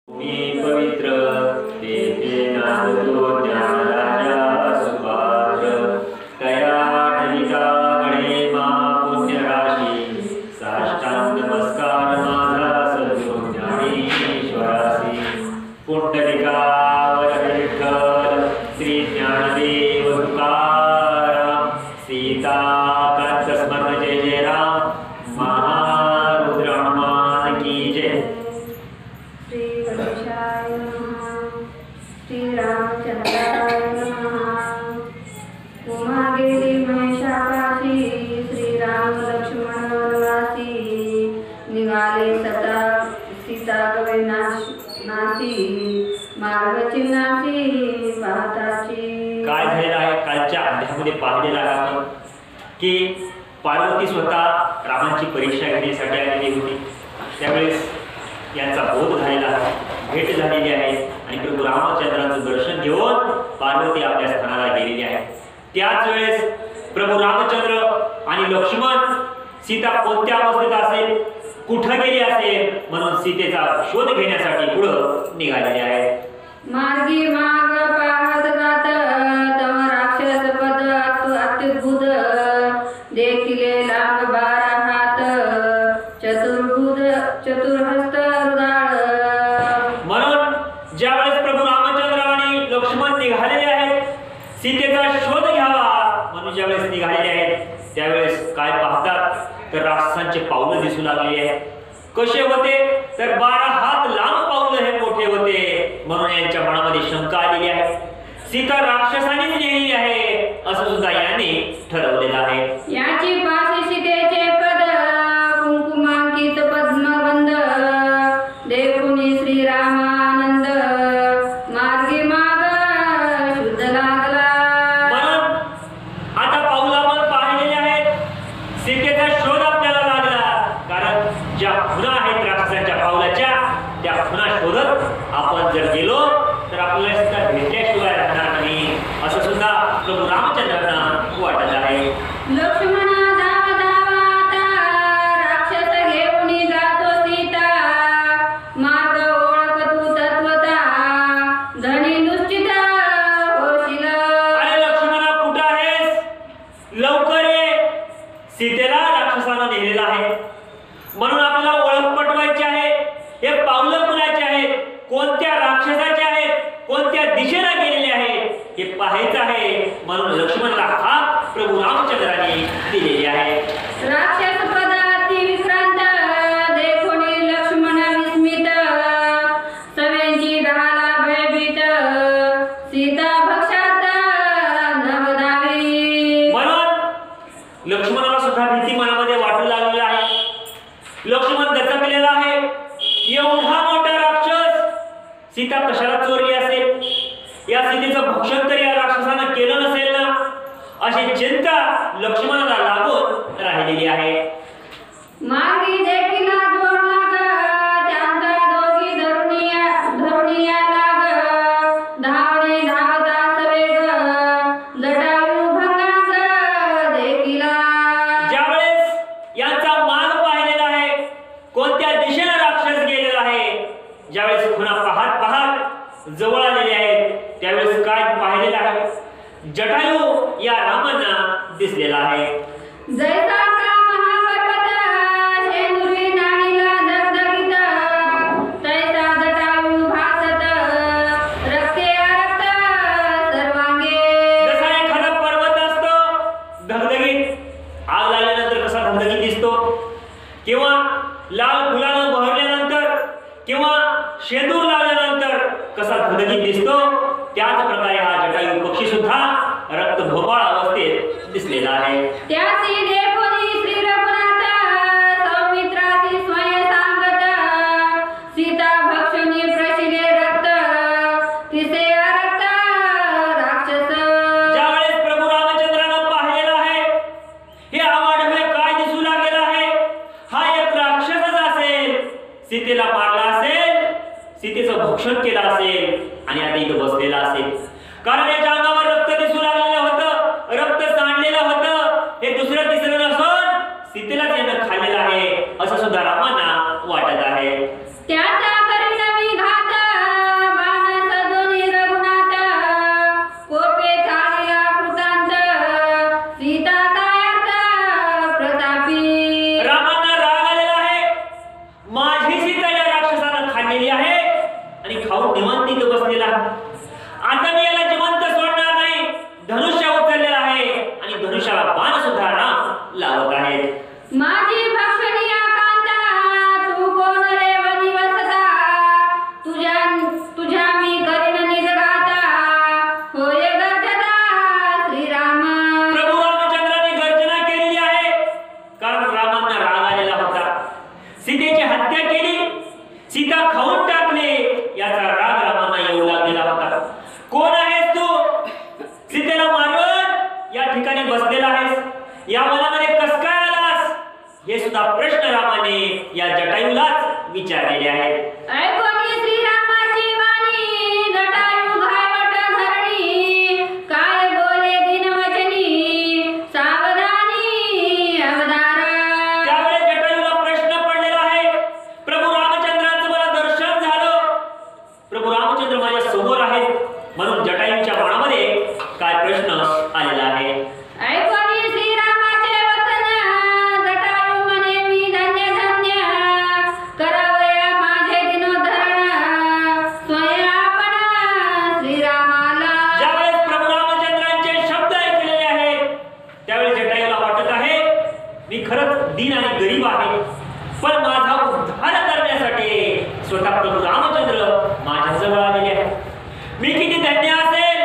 मी पवित्र तेथे नांदतो ज्ञानाच्या सुपात्र तया ठिकाणी मा पुण्यराशी साष्टांग नमस्कार माझा सद्गुरू ज्ञानेश्वरासी पुंडलिकावर विठ्ठल श्री ज्ञानदेव तुकाराम सीताकांत स्मरण जय जय राम महारुद्र हनुमान की जय। श्री गणेशाय नमः। श्री रामचंद्राय नमः। उमा गेली महिषाकाशी श्रीराम लक्ष्मण वनवासी निघाले सीता गवे नाशी मार्ग चिन्हाची पाहताची। काय झालेलं आहे कालच्या अध्यायामध्ये पाहिलेलं आहे आपण की पार्वती स्वतः रामाची परीक्षा घेण्यासाठी आलेली होती। त्यावेळेस यांचा बोध झालेला आहे, भेट झालेली आहे आणि प्रभू रामचंद्रांचं दर्शन घेऊन पार्वती आपल्या स्थानाला गेलेली आहे। त्याच वेळेस प्रभू रामचंद्र आणि लक्ष्मण सीता कोणत्या अवस्थेत असेल, कुठं गेली असेल म्हणून सीतेचा शोध घेण्यासाठी पुढे निघालेले आहेत। मार्गी माग पाहत जात तव राक्षस पद अत्युद्भुत देखिले लांब 12 हात चतुर्हस्त हृदय। म्हणून ज्यावेळेस प्रभू रामचंद्र आणि लक्ष्मण निघालेले आहेत सीतेचा शोध घ्यावा म्हणून ज्यावेळेस निघालेले आहेत त्यावेळेस काय पाहतात तर राक्षसांचे पावलं दिसू लागलेले आहेत। कसे होते तर 12 हात लांब पावलं हे मोठे होते म्हणून यांच्या मनामध्ये शंका आलेली आहे। सीता राक्षसांनीच नेलेली आहे असं सुद्धा यांनी ठरवलेलं आहे। याची पाशी सीतेचे पद कुंकुमांकित पद्मबंध देखुनी श्रीरामानंद मार्गी माग शुद्ध लागला। म्हणून आता पावलावर पाहिलेले आहेत सीतेचा शोध आपल्याला लागला कारण ज्या खुणा आहेत राक्षसांच्या पावलाच्या त्या खुणा शोधत आपण जर गेलो तर आपल्याला सीता भेटल्याशिवाय राहणार नाही असं सुद्धा प्रभू रामचंद्रांना वाटत आहे। लक्ष्मणा धावा धावा आता राक्षस घेऊन जातो सीता मार्ग ओळख तू तत्वता धनी निश्चित होशील। अरे लक्ष्मणा कुठं आहेस, लवकर ये, सीतेला राक्षसानं नेलेला आहे म्हणून आपल्याला ओळख पटवायची आहे। हे पावलं कुणाचे आहेत, कोणत्या राक्षसाचे आहेत, कोणत्या दिशेला गेलेले आहेत हे पाहायचं आहे म्हणून लक्ष्मणला हा प्रभू रामचंद्रांनी दिलेली आहे। राक्षस पदाती विक्रांत देखोनी लक्ष्मण विस्मित सवेंची झाला भयभीत सीता भक्षात नवदावी। म्हणून लक्ष्मणाला सुद्धा भीती मनामध्ये वाटू लागलेली आहे। लक्ष्मण दचकलेला आहे, एवढा मोठा राक्षस सीता कशाला चोरली असेल, या सीतेचं भक्षण तर या राक्षसानं केलं नसेल ना अशी चिंता लक्ष्मणाला लागून राहिलेली आहे। मार्गी देखील जोर लाग त्यांचा दोघी धरुणिया लाग धावणे धावता सवेग जटायू भंगांग देखील। ज्यावेळेस यांचा मार्ग पाहिलेला आहे, कोणत्या दिशेला राक्षस गेलेला आहे, ज्यावेळेस खुणा पाहत पाहत जवळ आलेले आहेत त्यावेळेस काय पाहिलेलं आहे, जटायू या रामांना दिसलेला आहे। जैसा का महापर्वत शेंदुरी नाणीला दगदगीत तैसा जटायू भासत रक्ते रक्त सर्वांगे। जसा एखादा पर्वत असतो धगधगीत आग लागल्यानंतर कसा धगधगीत दिसतो किंवा लाल फुलानं बहरल्यानंतर किंवा शेंदूर लावल्यानंतर कसा धगधगीत दिसतो त्याच प्रकारे हा जटायू पक्षी सुद्धा रक्तभोपाळ अवस्थेत दिसलेला आहे। त्यासी देखोनी श्री रघुनाथ सौमित्रासी स्वयं सांगत सीता भक्षणी प्रशिले रक्त तिसे रक्त राक्षस। ज्यावेळेस प्रभू रामचंद्रानं पाहिलेलं आहे हे आवाढव्य काय दिसू लागलेलं आहे, हा एक राक्षसच असेल, सीतेला मारला असेल, सीतेचं भक्षण केलं असेल आणि आता इथं बसलेला असेल कारण याच्या अंगावर रक्त दिसू लागलेलं होतं, रक्त सांडलेलं होतं, हे दुसरं तिसरं नसून सीतेलाच यानं खाल्लेलं आहे असं सुद्धा रामांना वाटत आहे। त्याचा परिणामी घात आणि खाऊन निवांत इथं बसलेला आहे. आता मी याला जिवंत सोडणार नाही. धनुष्य उचललेला आहे आणि धनुष्याला बाण सुद्धा राम लावत आहेत. माझी भक्षणी आकांता तू कोण रे वनी वसता तुझ्या मी करीन निजगाता होय गर्जना श्रीराम. प्रभू रामचंद्राने गर्जना केलेली आहे कारण रामांना राग आलेला होता. सीतेची हत्या केली, सीता खाऊन टाकले याचा राग रामांना येऊ लागलेला होता. कोण आहेस तू? सीतेला मारून या ठिकाणी बसलेला आहेस, या वनामध्ये कस काय आलास? हे सुद्धा प्रश्न रामाने या जटायूलाच विचारलेले आहेत. ऐकोनी श्रीरामाची वाणी जटायू घायवट धरणी काय बोले दिनवचनी सावधानी अवधार. त्यावेळेस जटायूला प्रश्न पडलेला आहे. प्रभू रामचंद्रांचं मला दर्शन झालं, प्रभू रामचंद्र माझ्या समोर आहेत, म्हणून जटायूच्या मनामध्ये काय प्रश्न आलेला आहे. ऐकोनी श्रीरामाचे वचन जटायू म्हणे मी धन्य धन्य करावया माझे दिनोद्धरण स्वयं आपण श्रीरामाला. ज्यावेळेस प्रभू रामचंद्रांचे शब्द ऐकलेले आहेत त्यावेळेस जटायूला वाटत आहे मी खरंच दीन आणि गरीब आहे, पण माझा उद्धार करण्यासाठी स्वतः प्रभू रामचंद्र माझ्या जवळ आलेले आहेत. मी किती धन्य असेल,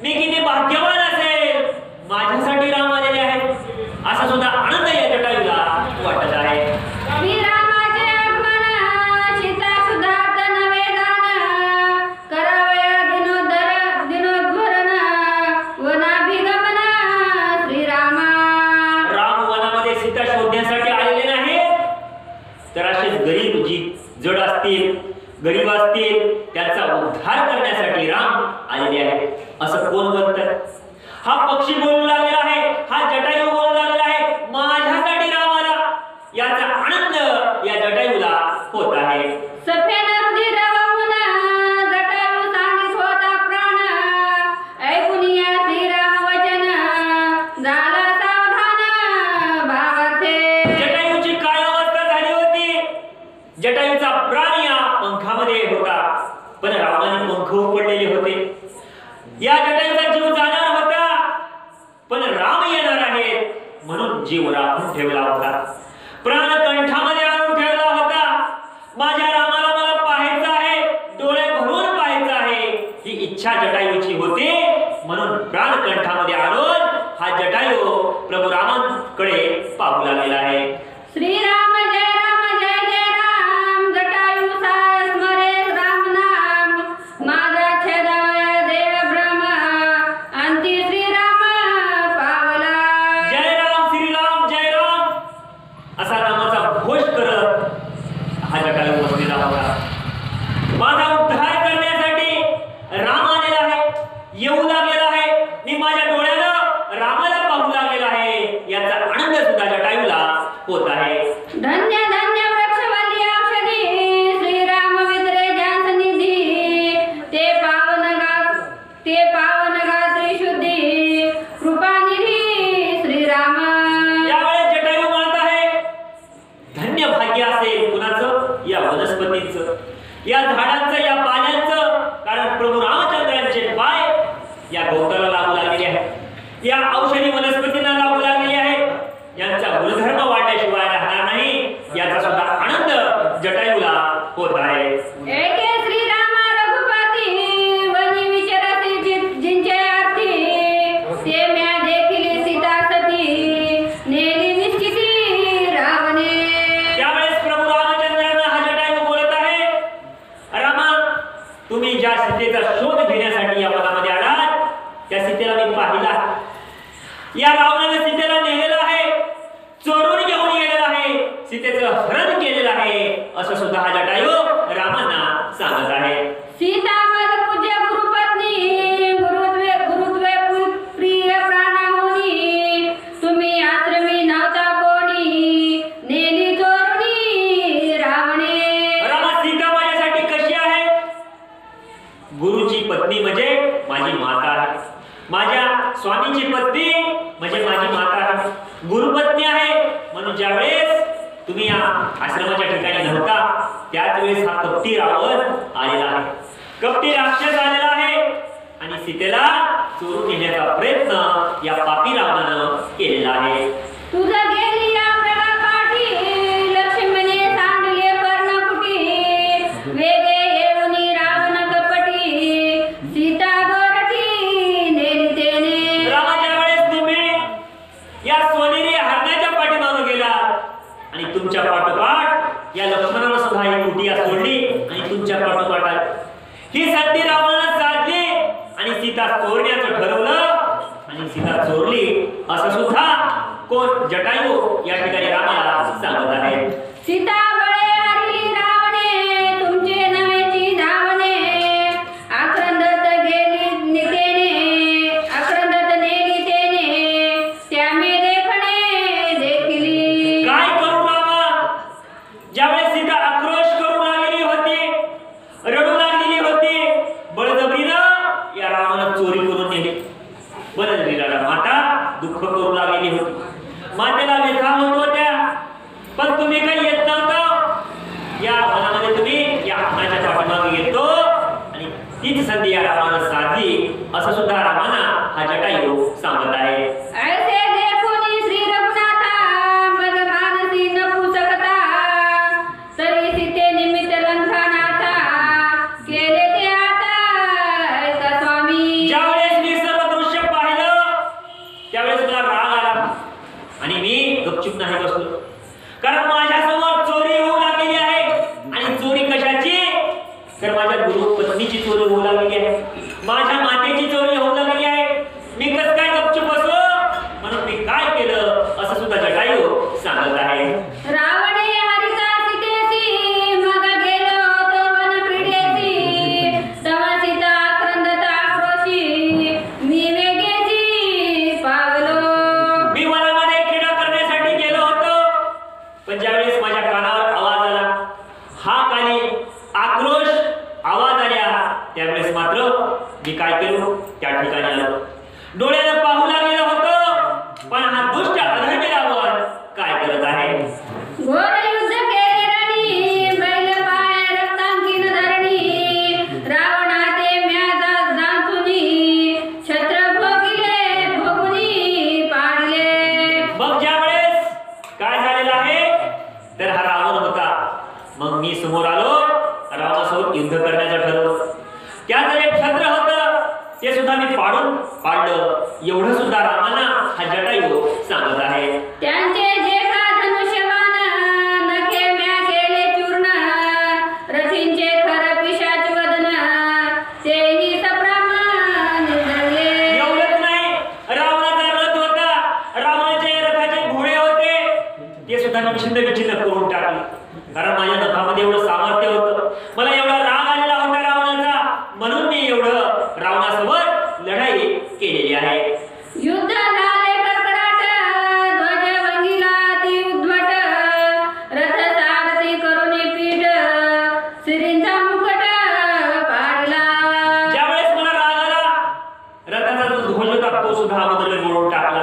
मी किती भाग्यवान असेल, माझ्यासाठी राम आलेले आहेत असा सुद्धा आनंद या जटायूला वाटत आहे. श्रीरामाचे आगमन सीता सुधार्थ नवे दान करावया दिनोद्धरण वनाभिगमन श्रीरामा. राम वनामध्ये सीता शोधण्यासाठी आलेले नाहीत, तर असेच गरीब जी जड असतील, गरीब असतील त्यांचा उद्धार करण्यासाठी राम आलेले आहेत. असं कोण बोलतं? हा पक्षी बोलू लागलेला आहे, हा जटायू बोलू लागलेला आहे, माझ्यासाठी राम आला याचा आनंद या जटायूला होत आहे. सफेद रुधिर वाहून जटायू सांगीत होता प्राण ऐकून या श्रीराम वचन झाला सावधान भावार्थे. जटायूची काय अवस्था झाली होती? जटायूचा प्राण या पंखामध्ये होता, पण रामाने पंख उपडलेले होते. या जटायूचा जीव जाणार होता, पण राम येणार आहेत म्हणून जीव राखून ठेवला होता, प्राण कंठामध्ये आणून ठेवला होता. माझ्या रामाला मला पाहायचं आहे, डोळे भरून पाहायचं आहे ही इच्छा जटायूची होती, म्हणून प्राण कंठामध्ये आणून हा जटायू प्रभू रामांकडे पाहू लागलेला आहे. श्रीराम जय राम जय जय राम जटायू साय स्मरे राम नाम माझा छेदावया देव ब्रह्म अंती श्रीराम पावला. जय राम असा नामाचा घोष करत हा जटायू बसलेला होता. माझा उद्धार करण्यासाठी राम आलेला आहे, येऊ लागलेला आहे, मी माझ्या डोळ्यानं रामाला पाहू लागलेला आहे याचा आनंद सुद्धा जटायूला होत आहे. धन्य धन्य वृक्षवल्ली औषधी श्रीराम विद्रे ज्ञाननिधी ते पावन गात्री शुद्धी कृपानिधी श्रीराम. यावेळेस जटायू म्हणत आहे धन्य भाग्य असेल कुणाचं? या वनस्पतींचं, या झाडांचं, या पाण्याचं, कारण प्रभू रामचंद्रांचे पाय या गवताला लागू लागलेले आहेत, या औषधी वनस्पतींना लागू लागलेले आहेत. यांचा गुणधर्म वाढल्याशिवाय राहणार नाही याचा सुद्धा आनंद जटायूला होत आहे. एके श्रीराम रघुपती वनी विचरती जिंचे अर्थी ते म्या देखिले सीता सती नेली निश्चिती रावणे. त्यावेळेस प्रभू रामचंद्रांना हा जटायू बोलत आहे, रामा तुम्ही ज्या सीतेचा शोध घेण्यासाठी या वनामध्ये आलात त्या सीतेला मी पाहिला. या रावणाने सीतेला नेलेलं आहे, चोरून घेऊन गेलेला आहे, सीतेचं हरण केलेलं आहे असं सुद्धा हा जटायू रामांना सांगत आहे. सीता पद पूज्य गुरुपत्नी गुरुत्वे प्रिय प्राणाहुनी तुम्ही आश्रमी नव्हता कोणी नेली चोरणी रावणे. रामा सीता माझ्यासाठी कशी आहे? गुरुची पत्नी म्हणजे माझी माता आहे, माझ्या स्वामीची पत्नी म्हणजे माझी माता आहे, गुरुपत्नी आहे. म्हणून ज्यावेळेस तुम्ही या आश्रमाच्या ठिकाणी नव्हता त्याच वेळेस हा कपटी रावण आलेला आहे. कपटी राक्षस आलेला आहे आणि सीतेला चोरून नेण्याचा प्रयत्न या पापी रावणानं केलेला आहे. तुझं गेली या प्रभापाठी लक्ष्मणे सांडले कर्णकुटी वेगे येऊन रावण कपटी सीता गोरठी नेली तेने. रामाच्या वेळेस तुम्ही या सोनेरी हरणाच्या पाठीमागे गेलात आणि तुमच्या पाठोपाठ या लक्ष्मणानं सुद्धा ही कुटिया सोडली आणि तुमच्या पाठोपाठ ही संधी रावणानं साधली आणि सीता चोरण्याचं ठरवलं आणि सीता चोरली असं सुद्धा कोण जटायू या ठिकाणी रामाला सांगत आहे. सीता बळे हरली रावणे तुमचे नवेची धावणे आक्रंदत गेली नितेने आक्रंदत नेली तेने त्यामे देखणे देखली. काय करू रामा? ज्यावेळेस सीता आक्रोश करू लागलेली होती, रडू लागलेली होती, बळजबरीनं या रावणानं चोरी करून नेली. बळजबरीला माता दुःख करू लागलेली होती, मातेला व्यथा होत होत्या, पण तुम्ही काही येत नव्हतं. या मनामध्ये तुम्ही या हरणाच्या पाठीमागे गेलो आणि तीच संधी या रावणानं साधली असं सुद्धा रामाना हा जटायू सांगत आहे. ऐसे देखून श्री रघुनाथा मग मानसी नपुसकता तरी सीते निमित्त लंघनाथा केले ते आता ऐका स्वामी. ज्यावेळेस मी सर्व दृश्य पाहिलं त्यावेळेस मला राग आला आणि मी गपचूप नाही बसलो, कारण माझ्या समोर चोरी होऊ लागलेली आहे. आणि चोरी कशाची? तर माझ्या गुरु पत्नीची चोरी होऊ लागलेली आहे, माझ्या मातेची चोरी होऊ लागलेली आहे. मी कसं काय गपचूप बसलो? म्हणून मी काय केलं असं सुद्धा जटायू सांगत आहे. रावणे हरिता सीतेसी मग गेलो तो वन क्रीडेसी तवा सीता आक्रंदत आक्रोशी मी वेगेची पावलो. मी वनामध्ये क्रीडा करण्यासाठी गेलो होतो, पण ज्यावेळेस माझ्या कानावर आवाज आला, हा काली आक्रोश आवाज आल्या, त्यावेळेस मात्र मी काय केलो? त्या ठिकाणी आलो, डोळ्यानं पाहू लागलेलं होतं, पण हा दुष्ट अधर्मी रावण काय करत आहे? घोर युद्ध केले रणी बैल पाय रक्तांकिन धरणी रावणा ते म्यादा जांचुनी छत्र भोगिले भोगुनी पाडले. मग ज्यावेळेस काय झालेलं आहे तर हा रावण होता. मग मी समोर आलो, रावणासोबत युद्ध करण्याचं ठरवलं. त्याचं एक छत्र होतं ते सुद्धा मी पाडलं. एवढं सुद्धा रामाना हा जटायू सांगत आहे. त्यांचे जे का धनुष्यबाण नखे म्या केले चूर्ण रथींचे खर पिशाच वदन तेही सप्रमाण निधळले. एवढंच नाही, रावणाचा रथ होता, रावणाचे रथाचे घोडे होते, ते सुद्धा मी छिन्न विछिन्न करून टाकले. कारण माझ्या नखामध्ये एवढं सामर्थ्य होतं, मला एवढा राग आलेला होता रावणाचा, म्हणून मी एवढं रावणासोबत लढाई केलेली आहे. युद्ध झाले कडकडाट ध्वज भंगीला ती उद्धट रथ सारथी करुणी पीठ श्रींचा मुकुट पाडला. ज्यावेळेस मला राग आला, रथाचा जो ध्वज होता तो सुद्धा अगोदर मोडून टाकला.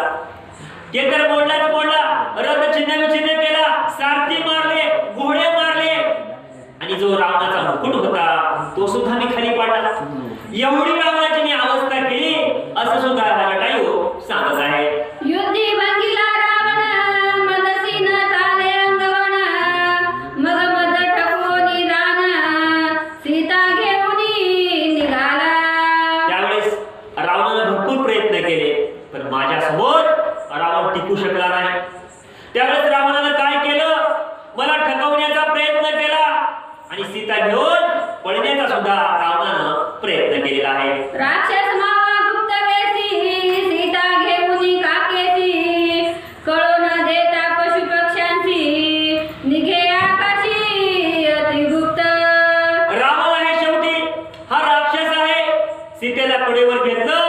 ते तर मोडलाच मोडला, रथ छिन्न विछिन्न केला, सारथी मारले, घोडे मारले आणि जो रावणाचा मुकुट होता तो सुद्धा मी खाली पाडला. एवढी रावणाची मी अवस्था केली असं सुद्धा हा जटायू सांगत आहे. युद्धी भंगीला रावण मदसी न चाले अंगवण मग मद ठकवून दान सीता घेऊन निघाला. त्यावेळेस रावणानं भरपूर प्रयत्न केले, पण माझ्या समोर रावण टिकू शकला नाही. त्यावेळेस रावणानं काय केलं? मला ठकवण्याचा प्रयत्न केला आणि सीता घेऊन पळण्याचा सुद्धा रावणानं प्रयत्न केलेला आहे. राक्षस मावा गुप्त वेशी सीता घेऊन काकेसी कळो न देता पशु पक्ष्यांची निघे आकाशी अतिगुप्त. रावण आहे शेवटी, हा राक्षस आहे. सीतेला कडेवर घेतलं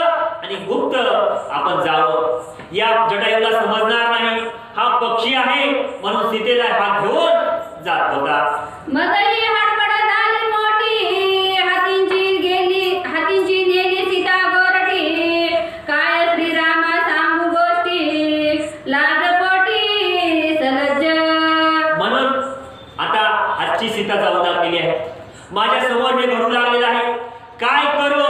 आणि गुप्त आपण जावं. या जटायूला समजणार नाही, हा पक्षी आहे म्हणून सीतेला हा घेऊन जात होता. मदही हडबड झाली मोठी हातींची नेली सीता गोरठी काय श्रीरामा सांगू गोष्टी लाजपोटी सलज्ज. म्हणून आता आजची सीता जाऊ लागलेली आहे, माझ्या समोर हे घडू लागलेलं आहे. काय करू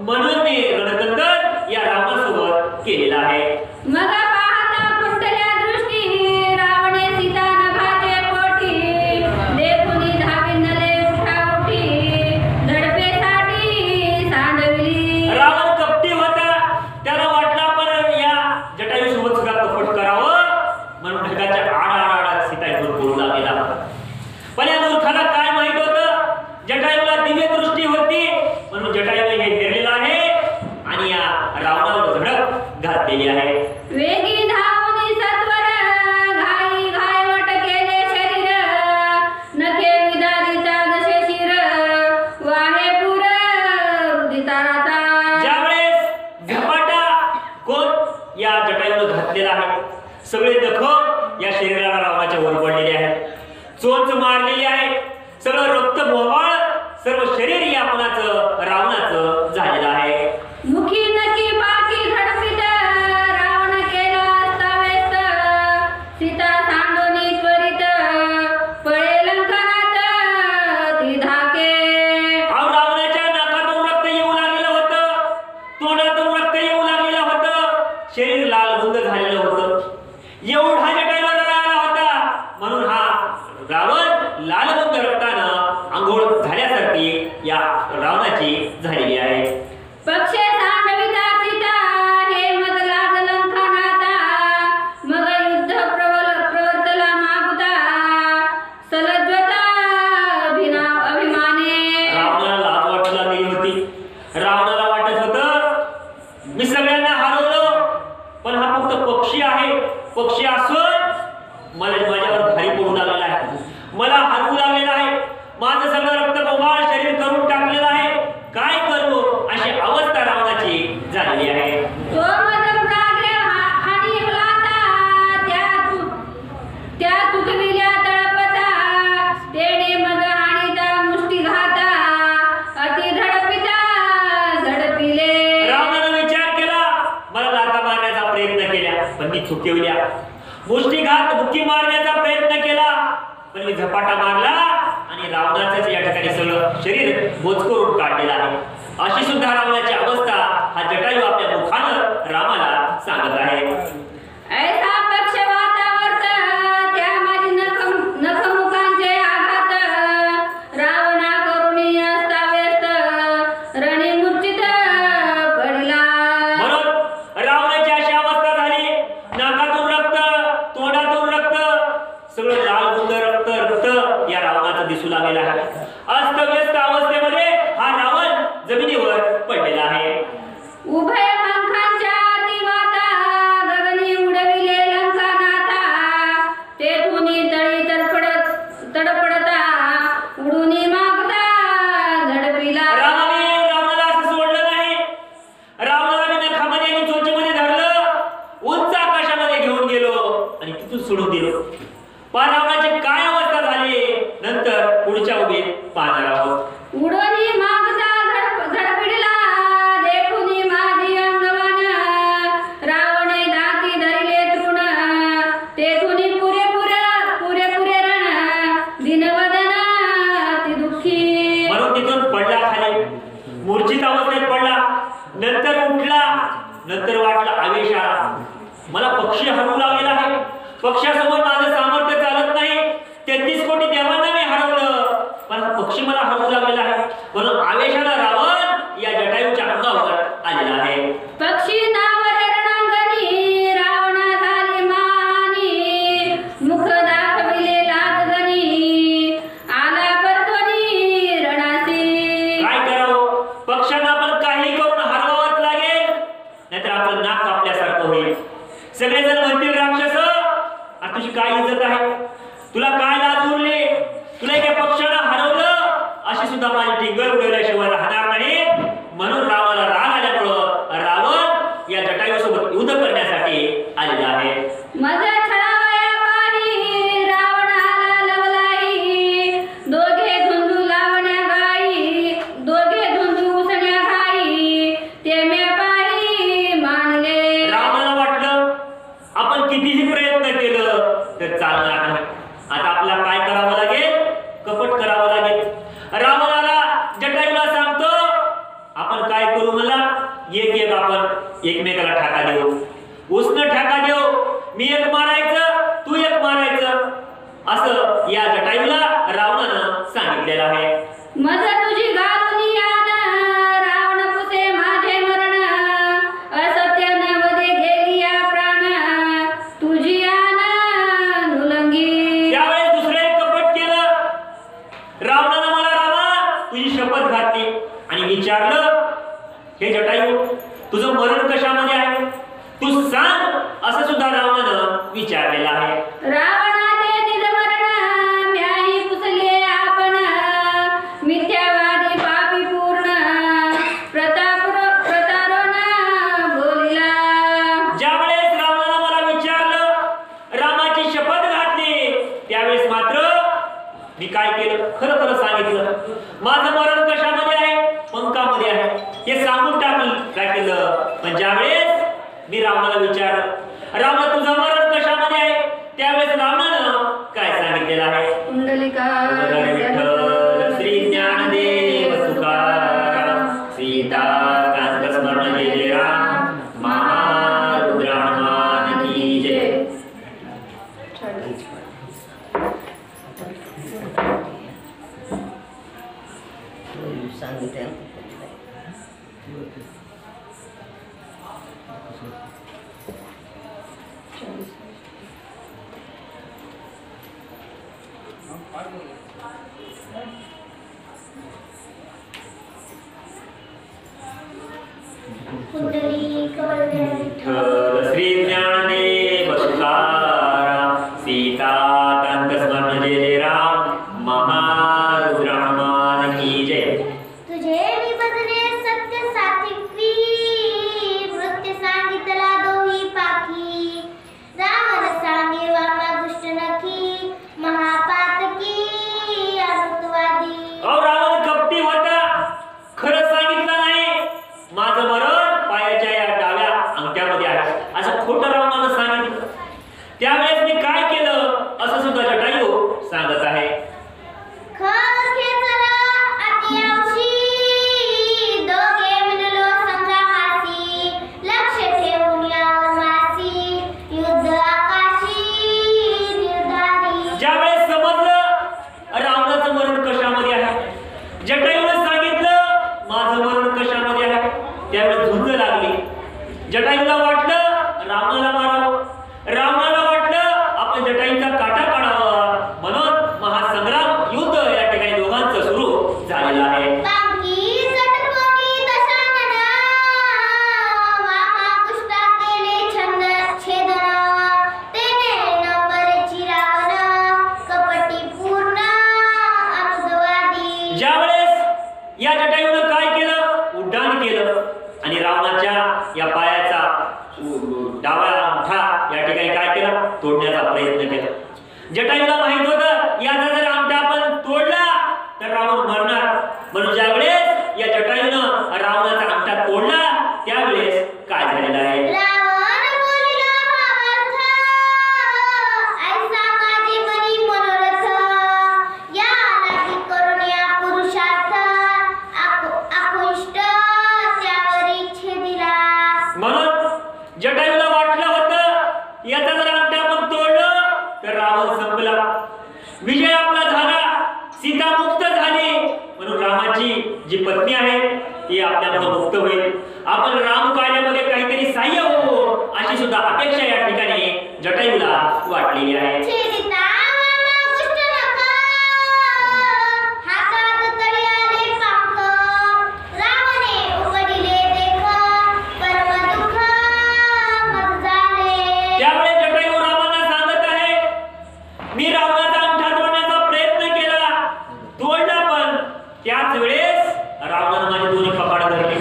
म्हणून मी रणकंदन या रावणासोबत केलेला आहे. मग पाहता कुंडल्या दृष्टी रावणे सीता नभाचे पोटी देखुनी धाविनले उठाउठी धडपेसाठी सांडविली. रावण कपटी होता, त्याला वाटला पण या जटायूसोबत सुद्धा कपट करावं म्हणून ढगाच्या आडाआडात सीताईवर बोलू लागलेला. पण या मूर्खाला काय माहित होतं, जटायूला दिव्य दृष्टी होती म्हणून जटायूने हे हेरलेलं आहे आणि या रावणावर झडप घातलेली आहे. वेगी धावूनी सत्वर घाई घायवट केले शरीर नखे विदारीचा दशे शिर वाहे पुर उदिताराता. ज्यावेळेस झपाटा कोण या जटायूला घातलेला आहे, सगळे जखम या शरीराला रावणाच्या वर पडलेले आहेत, चोच मारलेली आहे, सगळं रक्त मोवाळ सर्व शरीर या कुणाचं रावणाचं झालेलं आहे. मुखी नकी बाकी धडपित रावण केला अस्ताव्यस्त सीता सांडोनी त्वरित पळे लंकनात ती धाके. रावणाच्या नाकातून रक्त येऊ लागलेलं होतं, तोंडातून रक्त येऊ लागलेलं होतं, शरीर लालबुंद झालेलं होतं. एवढा जटायूला आला होता म्हणून हा रावण लालबुंद रक्तानं आंघोळ झाल्यासारखी या रावणाची झालेली आहे. पक्षे सांडविता सीता हे मग लाग लंकनाता मग युद्ध प्रवर्तला मागुता सलज्वता अभिमाने. रावणाला लाज वाटू लागली होती. रावणाला वाटत होतं मी सगळ्यांना हरवलो, पण हा फक्त पक्षी आहे, पक्षी असून मला माझ्यावर भारी पडू लागलेला आहे, मला हरवू लागलेला आहे, माझं सगळं रक्त बोंबाळ शरीर करून टाकलेलं आहे, काय करू अशी अवस्था रावणाची झालेली आहे. तो मग प्राग्य आणि हुलाता त्या तुटविल्या तळपता तेने मग आणीता मुष्टिघाता अति धडपिता झडपिले. रावणानं विचार केला, मला लाथा मारण्याचा प्रयत्न केला पण मी चुकवल्या, मुष्टिघात बुक्की मारण्याचा प्रयत्न केला पण मी झपाटा मारला आणि रावणाचंच या ठिकाणी सगळं शरीर बोचकरून काढलेलं आहे. अशी सुद्धा रावणाची अवस्था हा जटायू आपल्या मुखानं रामाला सांगत आहे. ऐसा पक्षवातावर्त त्या माझी नखमुखांचे आघात रावणा करुणी अस्ताव्यस्त रणी मूर्छित पडला. म्हणून रावणाची अशी अवस्था झाली, नाकातून रक्त, तोंडातून रक्त, सगळं लालबुंद रक्त रक्त या रावणाचं दिसू लागलेलं आहे. अस्तव्यस्त अवस्थेमध्ये हा रावण जमिनीवर पडलेला आहे. उभय पंखांच्या अतिवाता गगनी उडविले लंकानाथा तेथुनी तळी तडपडता उडुनी मागता झडपिला. रावणाला असं सोडलं नाही, रावणाला मी नखामध्ये आणि चोचीमध्ये धरलं, उंच आकाशामध्ये घेऊन गेलो आणि तिथून सोडून दिलो. पण रावणाची काय अवस्था झाली नंतर पुढच्या उभीत पाहणार आहोत. उडोनी मागता झडपिडला देखुनी माझी अंगवन रावणे दाती धरिले तृण तेथुनी पुरे रण दिनवदन ती दुःखी. म्हणून तिथून पडला खाली, मूर्छित अवस्थेत पडला, नंतर उठला, नंतर वाटला आवेश आला, मला पक्षी हरवू लागलेला आहे, पक्षासमोर माझं सामर्थ्य चालत नाही, 33 कोटी देवांना मी हरवलं पण हा पक्षी मला हरवू लागलेला आहे. म्हणून आवेशाला रावण या जटायूच्या अंगावर आलेला आहे. पक्षी नावरे रणांगणी रावणा झाली मानी मुख दाखविले लागगणी आला परध्वनी रणासी. काय करावं, पक्षांना आपण काही करून हरवावंच लागेल, नाहीतर आपलं नाक कापल्यासारखं होईल. सगळेजण म्हणतील राक्षस तुझी काय इज्जत आहे, तुला काय लाज उरली, तुला एका पक्षानं हरवलं अशी सुद्धा माझी टिंगल उडवल्याशिवाय राहणार नाही. म्हणून रावणाला राग आल्यामुळं रावण या जटायूसोबत युद्ध करण्यासाठी आलेला आहे. मजा छळावया पाणी रावण आला लवलाई दोघे धुंदू लावण्या गाई दोघे धुंदू उसण्या गाई ते मे पाही मानले. रावणाला वाटलं आपण कितीही प्रयत्न केलं तर चालणार नाही, आता आपल्याला काय करावं लागेल, कपट करावं लागेल. रावणाला जटायूला सांगतो आपण काय करू मला एक एक आपण एकमेकाला ठाका देऊ उसनं ठाका देऊ मी एक मारायचं तू एक मारायचं असं या जटायूला रावणानं सांगितलेलं आहे मज तुझी घालून यान रावण पुसे माझे मरण असत्याने मध्ये गेली या प्राण तुझी यान नुलंगी त्यावेळेस दुसरं एक कपट केलं रावणानं मला रामा तुझी शपथ घातली आणि विचारलं हे जटायू तुझं मरण कशामध्ये आहे तू सांग असं सुद्धा रावणानं विचारलेलं आहे रावणाचे निज मरण म्याही पुसले आपण मिथ्यावादी पापी पूर्ण प्रतारण बोलिला ज्यावेळेस रावणानं मला विचारलं रामाची शपथ घातली त्यावेळेस मात्र मी काय केलं खरं खरं सांगितलं माझं मरण कशामध्ये आहे पंखामध्ये आहे हे सांगून टाकलं पण ज्यावेळेस मी रावणाला विचारलं रावणा तुझं मरण कशामध्ये आहे त्यावेळेस रावणानं काय सांगितलेलं आहे कुंडलिका विठ्ठल श्री ज्ञानदेव तुकाराम सीता कांत स्मरण जय राम महारुद्र हनुमान की जय सांगितलं विठ्ठल श्री ज्ञानदेव तुकाराम सीता कांत स्मरण जय राम महारुद्र हनुमान की जय तुझे विभजने सत्य सात्विकी मृत्यू सांगितला दोही पाखी रावण सांगे वामा दुष्ट नखी महापातकी अमृतवादी रावण कपटी होता खरं सांगितलं नाही माझं मरण पायाच्या या डाव्या अंगठ्यामध्ये आहे असं खोटं रावणानं सांगितलं त्यावेळेस मी काय केलं असं सुद्धा जटायू सांगत आहे खर खेचला अतियावशी दोघे मिळलो संग्रामासी लक्ष ठेवून यावर मासी युद्ध आकाशी निर्धारी ज्यावेळेस समजलं रावणाचं मरण कशामध्ये आहे जटायूनं सांगितलं माझं मरण कशामध्ये आहे त्यावेळेस झुंज लागली जटायूला वाटलं रावणाला मारावं रावणाला वाटलं आपण जटायूचा काटा काढावा म्हणून महासंग्राम युद्ध या ठिकाणी दोघांचं सुरू झालेलं आहे पांगी चटकोनी दशानन वामा दुष्टा केले छंद छेदन तेने नंबरची रावण कपटी पूर्ण अनुदवादी ज्यावेळेस या जटायूनं काय केलं उड्डाण केलं आणि रावणाच्या या पायाचा डावा अंगठा या ठिकाणी काय केला तोडण्याचा प्रयत्न केला जटायूला माहित होतं याचा जर अंगठा आपण तोडला तर रावण मरणार म्हणून ज्यावेळेस या जटायूनं रावणाचा अंगठा तोडला त्यावेळेस काय झालेलं आहे रावण बोलिला भावार्थ ऐसा माझे मनी मनोरथ या लागी करून या पुरुषार्थ आकुष्ट त्यावरी छेदिला म्हणून जटायूला वाटलं होतं याचा जर अंगठा आपण तोडलं तर रावण संपला विजय आपला झाला सीता मुक्त झाली म्हणून रामाची जी पत्नी आहे ती आपल्याला मुक्त होईल आपण राम कार्यामध्ये काहीतरी सहाय्य हो अशी सुद्धा अपेक्षा या ठिकाणी जटायूला वाटलेली आहे छेदिता वामा कुष्ट नका हातात तळी आले पांख रावणे उघडिले देख परम दुःख मग झाले त्यावेळेस जटायू रामाला सांगत आहे मी रावणाचा अंगठा तोडण्याचा प्रयत्न केला तोडला पण त्याच वेळेस रावणानं माझे दोन्ही कपाळ धरले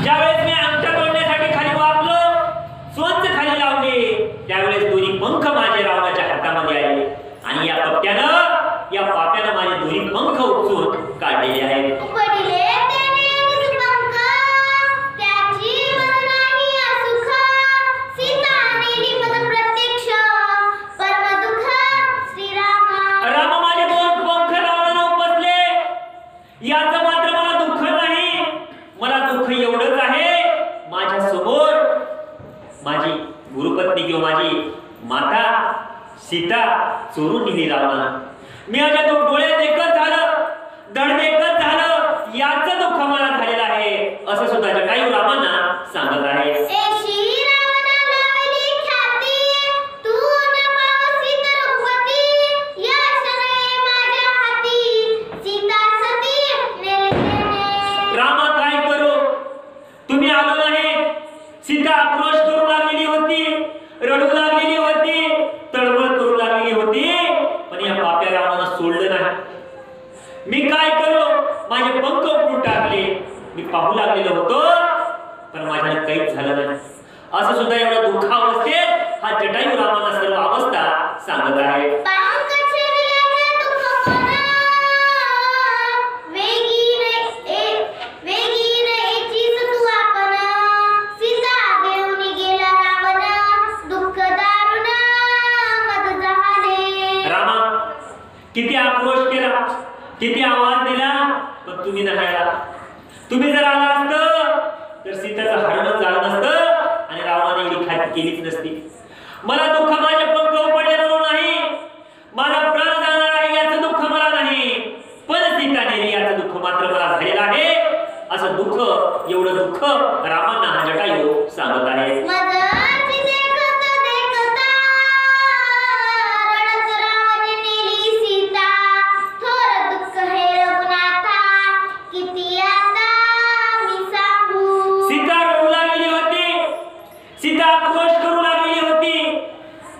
ज्यावेळेस मी अंगठा तोडण्यासाठी खाली वाकलो स्वंच खाली लावले त्यावेळेस दोन्ही पंख माझे रावणाच्या हातामध्ये आले आणि या कपट्यानं या पाप्यानं माझे दोन्ही पंख उपसून काढलेले आहेत उपडिले तेने निष्पंख त्याची मन नाही असुख सीता नेली पद प्रत्यक्ष परम दुःख श्रीरामा रामा माझे दोन पंख रावणानं उपसले याचं मात्र मला दुःख नाही मला सीता चोरून नेली रावणानं. मी माझ्या डोळे देखत झालं, धड देखत झालं, याचं दुःख मला झालेलं आहे असं सुद्धा जटायू रामांना सांगत आहे. रामा काय करू, तुम्ही आलो नाही. सीता आक्रोश करू लागलेली होती, रडू लागलेली होती, तळमळ करू लागलेली होती, पण या पाप्या रावणानं सोडलं नाही. मी काय करू, माझे पंख उपटून टाकले. मी पाहू लागलेलो होतो पण माझ्याने काहीच झालं नाही. असं सुद्धा एवढ्या दुःखावस्थेत हा जटायू रामांना सर्व अवस्था सांगत आहे. किती आक्रोश केला, किती आवाज दिला, पण तुम्ही नाही आला. तुम्ही जर आला असत तर सीताचं हरण झालं नसतं आणि रावणाने एवढी खात्री केलीच नसती. मला दुःख माझे पंख उपडले म्हणून नाही, माझा प्राण जाणार आहे याचं दुःख मला नाही, पण सीता नेली याचं दुःख मात्र मला झालेलं आहे. असं दुःख, एवढं दुःख रामांना हा जटायू सांगत आहे. सीता आक्रोश करू लागलेली होती,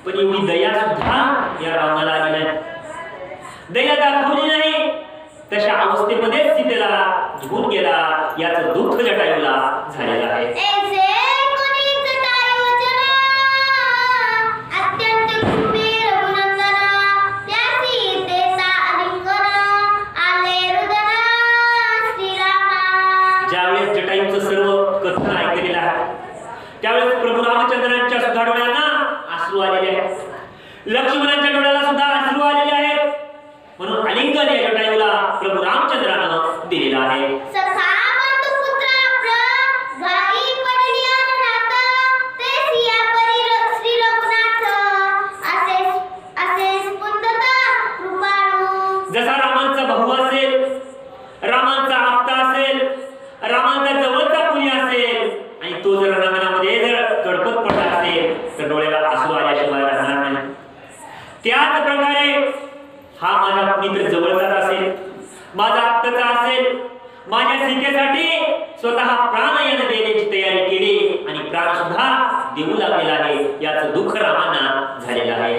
पण एवढी दया सुद्धा या रावणाला आली नाही. दया दाखवली नाही. तशा अवस्थेमध्ये सीतेला घेऊन गेला याचं दुःख जटायूला झालेलं आहे. ज्यावेळेस जटायूचं सर्व कथन ऐकलेलं आहे त्यावेळेस प्रभू रामचंद्रांच्या सुद्धा डोळ्यांना अश्रू आलेले आहेत, लक्ष्मणांच्या डोळ्याला सुद्धा अश्रू आलेले आहेत. म्हणून आलिंगन या जटायूला प्रभू रामचंद्रानं दिलेलं आहे. जसा रामांचा भाऊ असेल, रामांचा आप्ता असेल, रामांचा जवळचा कुणी असेल आणि तो जर रणांगणामध्ये जर तडपत पडला असेल तर डोळ्याला आसू आल्याशिवाय राहणार नाही. त्याच प्रकारे हा माझा मित्र जवळचा असेल, माझा आप्ताचा असेल, माझ्या सीतेसाठी स्वतः प्राण यानं देण्याची तयारी केली आणि प्राण सुद्धा देऊ लागलेला आहे याचं दुःख रामांना झालेलं आहे.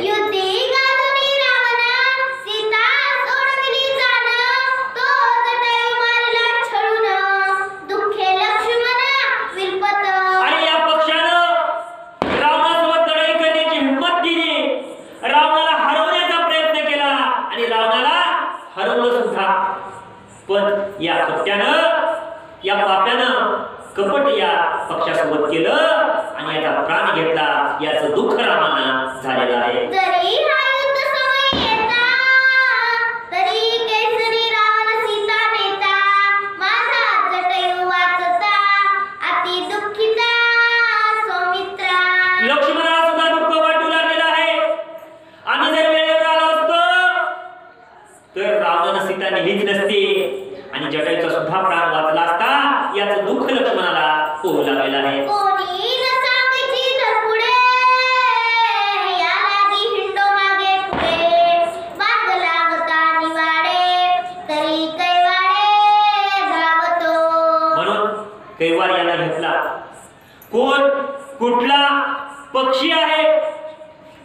पण या कपट्यानं, या पाप्यानं कपट या पक्षासोबत केलं आणि याचा प्राण घेतला याचं दुःख रामांना झालेलं आहे. लक्ष्मणाला सुद्धा दुःख वाटू लागलेलं आहे. आम्ही जर वेळेवर आलो असतो तर रावणानं सीता नेलीच नसती आणि जटायूचा सुद्धा प्राण वाचला असता याचं दुःख लक्ष्मणाला होऊ लागलेलं आहे. म्हणून कैवार याला घेतला. कोण, कुठला पक्षी आहे,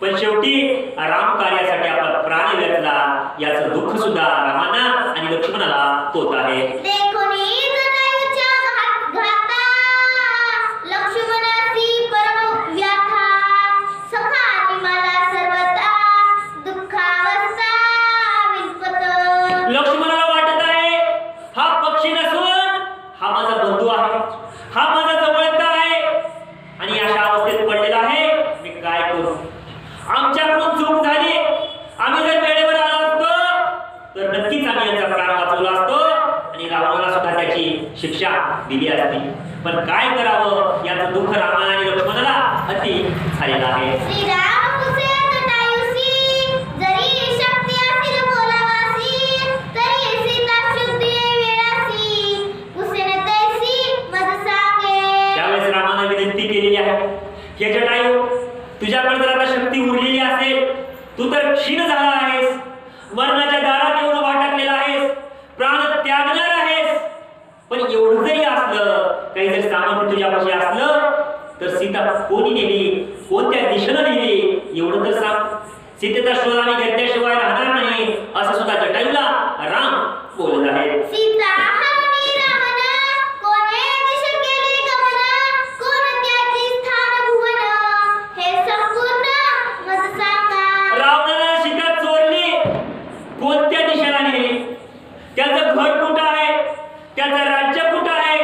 पण शेवटी राम कार्यासाठी आपला प्राण वेचला याचं दुःख सुद्धा रामांना आणि लक्ष्मणाला होत आहे. लक्ष्मणाला वाटत आहे हा पक्षी नसून हा माझा बंधू आहे, हा माझा जवळचा आहे आणि अशा अवस्थेत पडलेला आहे. मी काय करू, आमच्याकडून चूक झाली. आम्ही जर वेळेवर आलो असतो तर नक्कीच आम्ही यांचा प्राण वाचवला असतो आणि रावणाला सुद्धा त्याची शिक्षा दिली असती. पण काय करावं याचं दुःख रामाला आणि लक्ष्मणाला अति झालेलं आहे. हे जटायू, तुझ्याकडे जर आता शक्ती उरलेली असेल, तू तर क्षीण झाला आहेस, मरणाच्या दारात येऊन उभा टाकलेला आहेस, प्राण त्यागणार आहेस. पण एवढं जरी असलं, काही जर सामर्थ्य तुझ्यापाशी असलं, तर सीता कोणी नेली, कोणत्या दिशेनं नेली एवढं तर सांग. सीतेचा शोध आम्ही घेतल्याशिवाय राहणार नाही, असं सुद्धा जटायूला राम बोलत आहे. सीता हरणी रावणा, कोणे दिशा केली गमना, कोण त्याची स्थान भुवन, हे संपूर्ण मज सांगा. रावणानं सीता चोरली, कोणत्या दिशेला नेली, त्याचं घर कुठं आहे, त्याचं राज्य कुठं आहे,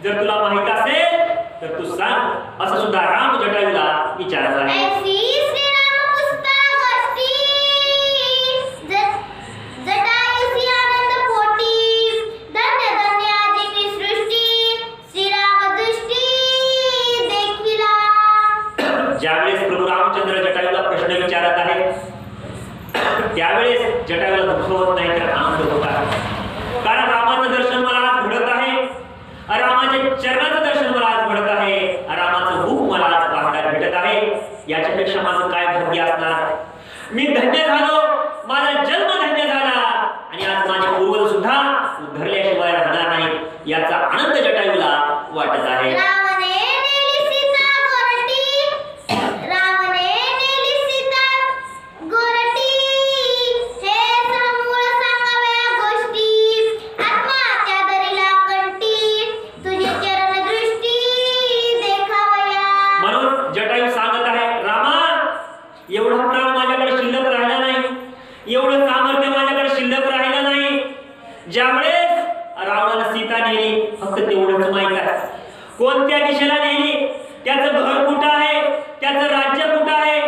जर तुला माहित असेल तर तू सांग, असं सुद्धा राम जटायूला विचारत आहे. ऐसी श्रीराम पुस्तक गोष्टी, जटायुसी आनंद पोटी, धन्य धन्य आदिनी सृष्टी, श्रीराम दृष्टी देखिला. ज्यावेळेस प्रभू रामचंद्र जटायूला प्रश्न विचारत आहे, त्यावेळेस जटायूला दुःख होत नाही तर आनंद होत आहे. कारण रामाचं दर्शन मला आज घडत आहे, रामाच्या चरणाचं दर्शन मला आज घडत आहे, रामाचं रूप मला आज पाहायला भेटत आहे. याच्यापेक्षा माझं काय भाग्य असणार. मी धन्य झालो, माझा जन्म धन्य झाला, आणि आज माझे पूर्वज सुद्धा उद्धरल्याशिवाय राहणार नाही, याचा आनंद जटायूला वाटत आहे. रावणे नेली सीता गोरटी, रावणे नेली सीता गोरटी, हे समूळ सांगाव्या गोष्टी, आत्महत्या दरीला कंठी, तुझे चरण दृष्टी देखावया. म्हणून जटायू सांगत आहे, रामा, एवढा प्राण माझ्याकडे शिल्लक राहिला नाही, एवढं सामर्थ्य माझ्याकडे शिल्लक राहिलं नाही. ज्यावेळेस रावणानं सीता नेली, फक्त तेवढंच माहित आहे. कोणत्या दिशेला नेली, त्याचं घर कुठं आहे, त्याचं राज्य कुठं आहे,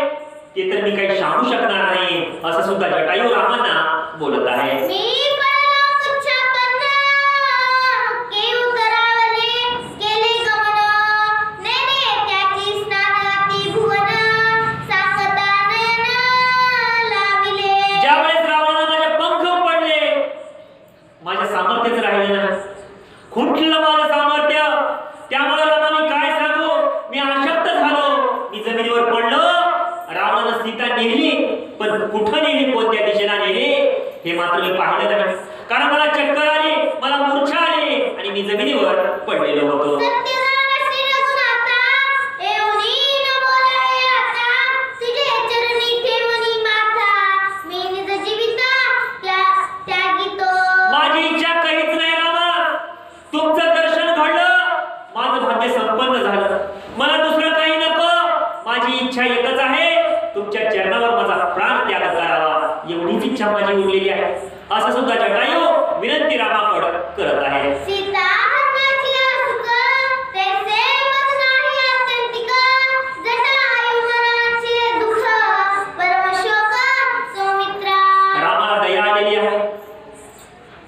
ते तर मी काही सांगू शकणार नाही, असं सुद्धा जटायू रामांना बोलत आहे. मी परलोक छापन्न, के उतरावले केले गमन, नेने त्याची स्नानाती भुवन, सांगता नयन लाविले. ज्यावेळेस रावणानं माझे पंख पडले, माझ्या सामर्थ्यच राहिलं नाही, खुंटलं माझं सामर्थ्य, त्यामुळे रामा मी काय सांगू, मी अशक्त झालो, मी जमिनीवर पडलो. रावणानं सीता नेली, पण कुठं नेली, कोणत्या दिशेला नेली हे मात्र मी पाहिलं नाही. कारण मला चक्कर आली, मला मूर्छा आली, आणि मी जमिनीवर पडलेलो होतो. सत्यवान श्री रघुनाथा, एवढी न बोलावे आता, तुझे चरणी ठेवणी माथा, मी निज जीविता त्यागितो. माझी इच्छा काहीच नाही रामा, तुमचं दर्शन घडलं, माझं भाग्य संपन्न झालं, मला दुसरं काही नको. माझी इच्छा एकच आहे, तुमच्या चरणावर माझा प्राण त्याग करावा, एवढीच इच्छा माझी उरलेली आहे, असं सुद्धा जटायू विनंती रामाकडे करत आहे. सीता हरणाची सुख, तैसे मज नाही आत्यंतिक, जटायू मनाचे दुःख, परम शोक सौमित्रा. रामाला दया आलेली आहे.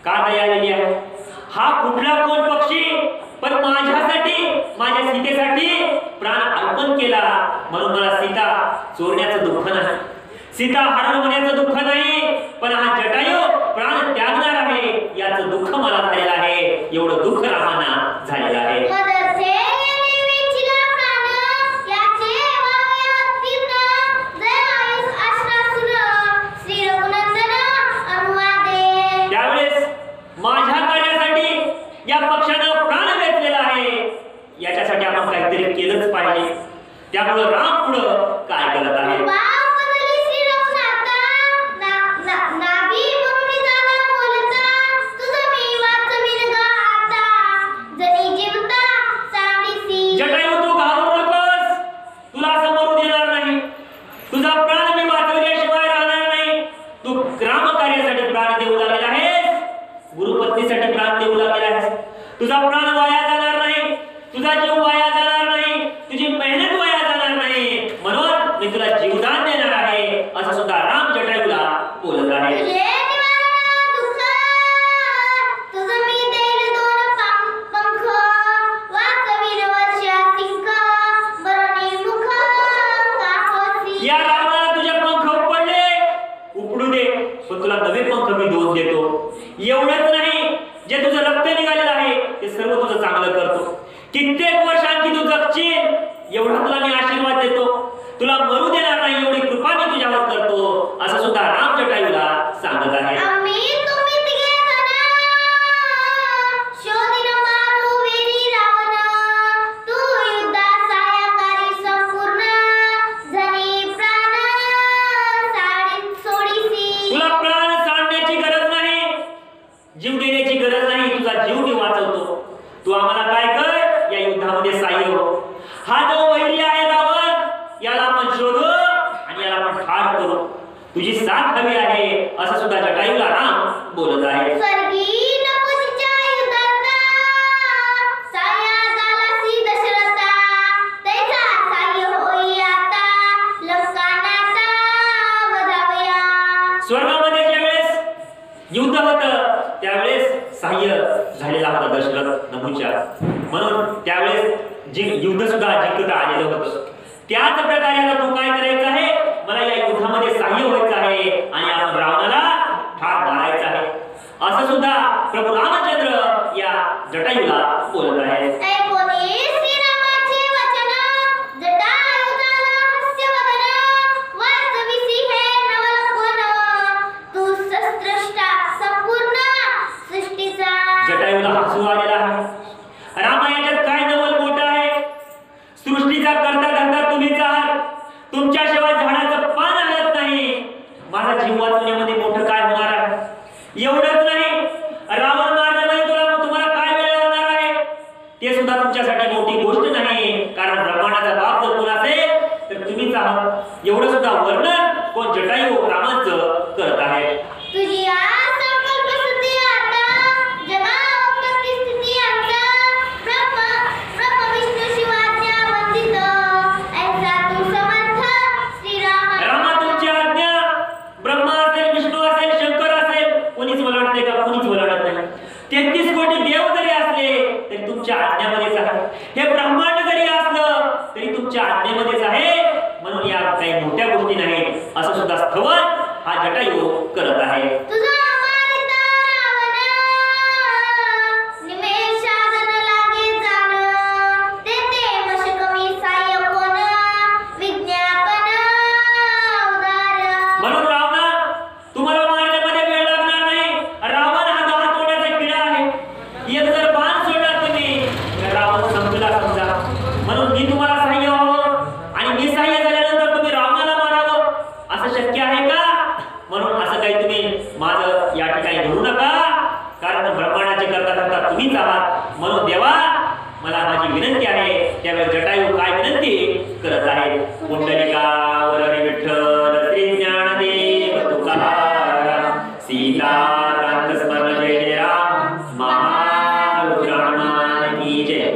का दया आलेली आहे? हा कुठला कोण पक्षी, पण माझ्यासाठी, माझ्या सीतेसाठी प्राण अर्पण केला, म्हणून मला सीता चोरण्याचं दुःख नाही, सीता हरण होण्याचं दुःख नाही, पण हा जटायू प्राण त्यागणार आहे, याचं दुःख मला झालेलं आहे. एवढं दुःख रामाना झालेलं आहे. मदर्थे येणे वेचिला प्राण, याचे वावे अत्तीर्ण, जयायुष आश्रासुर, श्री रघुनंदन अनुवादे. त्यावेळेस माझ्या कार्यासाठी या पक्षानं प्राण वेचलेला आहे, याच्यासाठी आपण काहीतरी केलंच पाहिजे. त्यामुळे राम पुढं काय करत आहे? बाप बदली श्री रघुनाथा, नाभी म्हणून झाला बोलता, तुझं मी वाचवीन गा आता, जनी जीवता सांडिसी. जटायू, तू घाबरू नकोस, तुला असं मरू देणार नाही, तुझा प्राण मी वाचवल्याशिवाय राहणार नाही. तू ग्राम कार्यासाठी प्राण देऊ लागलेला आहेस, गुरुपत्नीसाठी प्राण देऊ लागलेला आहेस. तुझा प्राण वाया जाणार नाही, तुझा जीव वाया जाणार नाही, तुझी मेहनत वाया जाणार नाही, म्हणून मी तुला जीवदान देणार आहे, असं सुद्धा राम जटायूला बोलत आहे. तुझे निवारण दुःख, तुझं मी देईल दोन पंख, वाचवीन वर्षा सिंह, बरोनी मुख काकोसी. या रावणाला तुझे पंख उपडले, उपडू दे, पण तुला नवे पंख मी दोन देतो. एवढंच नाही, जे तुझं रक्त निघालेलं आहे ते सर्व तुझं चांगलं करतो. कित्येक वर्ष आणखी तू जगशील, एवढा तुला मी आशीर्वाद देतो, तुला मरू देणार नाही एवढी कृपा मी तुझ्यावर करतो, असं सुद्धा राम जटायूला सांगत आहे. आम्ही तुम्ही तिघे जण शोधीन मारू वेरी रावण, तू युद्धात सहाय्यकारी संपूर्ण, जनी प्राण साडी सोडीसी. तुला प्राण सांडण्याची गरज नाही, जीव देण्याची गरज नाही, तुझा जीव मी वाचवतो. तू आम्हाला काय कर, या युद्धामध्ये साह्य हो. हा जो वैरी आहे रावण, याला आपण शोधू आणि याला आपण ठार करू. तुझी साथ हवी आहे, असं सुद्धा जटायूला राम बोलत आहे. स्वर्गी नपुंसकच्या युद्धात साह्य झालासी दशरथा, तैसा साह्य होई आता लंकानाथा वधावया. स्वर्गामध्ये ज्यावेळेस युद्ध होतं त्यावेळेस साह्य झालेला होता दशरथ नमुच्या, म्हणून त्यावेळेस युद्ध सुद्धा जिंकता आलेलं होतं. त्याच प्रकारे आता तू काय करायचं आहे, मला या युद्धामध्ये साह्य व्हायचं आहे आणि आपण रावणाला ठार मारायचं आहे, असं सुद्धा प्रभू रामचंद्र या जटायूला बोलत आहेत. ऐकोनी श्रीरामाचे वचन, जटायू झाला हास्यवदन, वाचविसी हे नवलपण, तू सस्त्रष्टा संपूर्ण सृष्टीचा. जटायूला हसू आलेला आहे. रामायणात काय नवल मोठं आहे, सृष्टीचा करता धरता तुम्हीच आहात, तुमच्याशिवाय झाडाचं पान हलत नाही. माझा जीव वाचवण्यामध्ये मोठं काय होणार आहे? एवढंच नाही, रावण मारण्यामध्ये तुम्हाला काय वेळ लागणार आहे ते सुद्धा तुमच्यासाठी मोठी गोष्ट नाही, कारण ब्रह्मांडाचा बाप जर कोण असेल तर तुम्हीच आहात. एवढं सुद्धा वर्णन कोण जटायू रामाचं करत आहे. तुझी आज संकल्प सिद्धी आता, जगा उत्पत्ती स्थिती आता, ब्रह्म विष्णू शिवाज्ञा वंदित, ऐसा तू समर्थ श्रीराम. रामा तुमची आज्ञा, ब्रह्मा असेल, विष्णू असेल, शंकर असेल, कोणीच ओलांडते का? कोणीच ओलांडत नाही. 33 कोटी देव जरी असले तरी तुमच्या आज्ञेमध्येच आहे. हे ब्रह्मांड जरी असलं तरी तुमच्या आज्ञेमध्येच आहे, म्हणून या काही मोठ्या गोष्टी नाही, असं सुद्धा स्तवन हा जटायू करत आहे. तुझा मारिता रावण, निमेषादन लागे जाण, तेथे मशकमी साह्य कोण, विज्ञापन उदार. म्हणून रावणा, तुम्हाला मारण्यामध्ये वेळ लागणार नाही. रावण हा 10 तोंडाचा किडा आहे. एक जर बाण सोडला तुम्ही तर रावण संपला समजा. म्हणून मी तुम्हाला सहाय्य व्हावं आणि मी सहाय्य झाल्यानंतर तुम्ही रावणाला मारावं, असं शक्य आहे का? म्हणून असं काही तुम्ही माझं या ठिकाणी धरू नका, कारण ब्रह्मांडाचे करता करता तुम्हीच आहात. म्हणून देवा, मला माझी विनंती आहे. त्यावेळी जटायू काय विनंती करत आहे? पुंडलिकावर हरी विठ्ठल, श्री ज्ञानदेव तुकाराम, सीताकांत स्मरण जय जय राम, महारुद्र हनुमान की जय.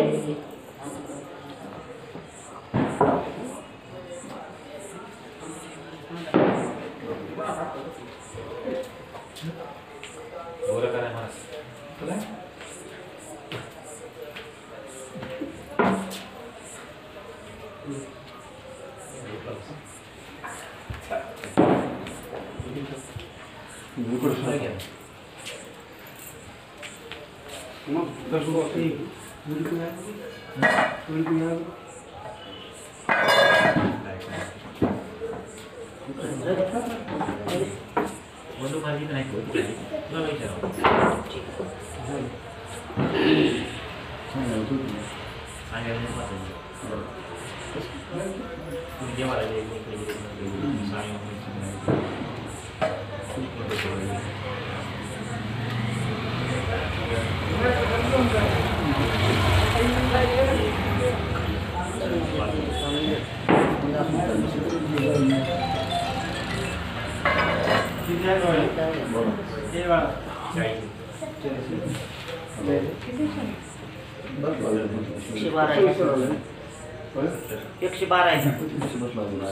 एकशे 12 आहे.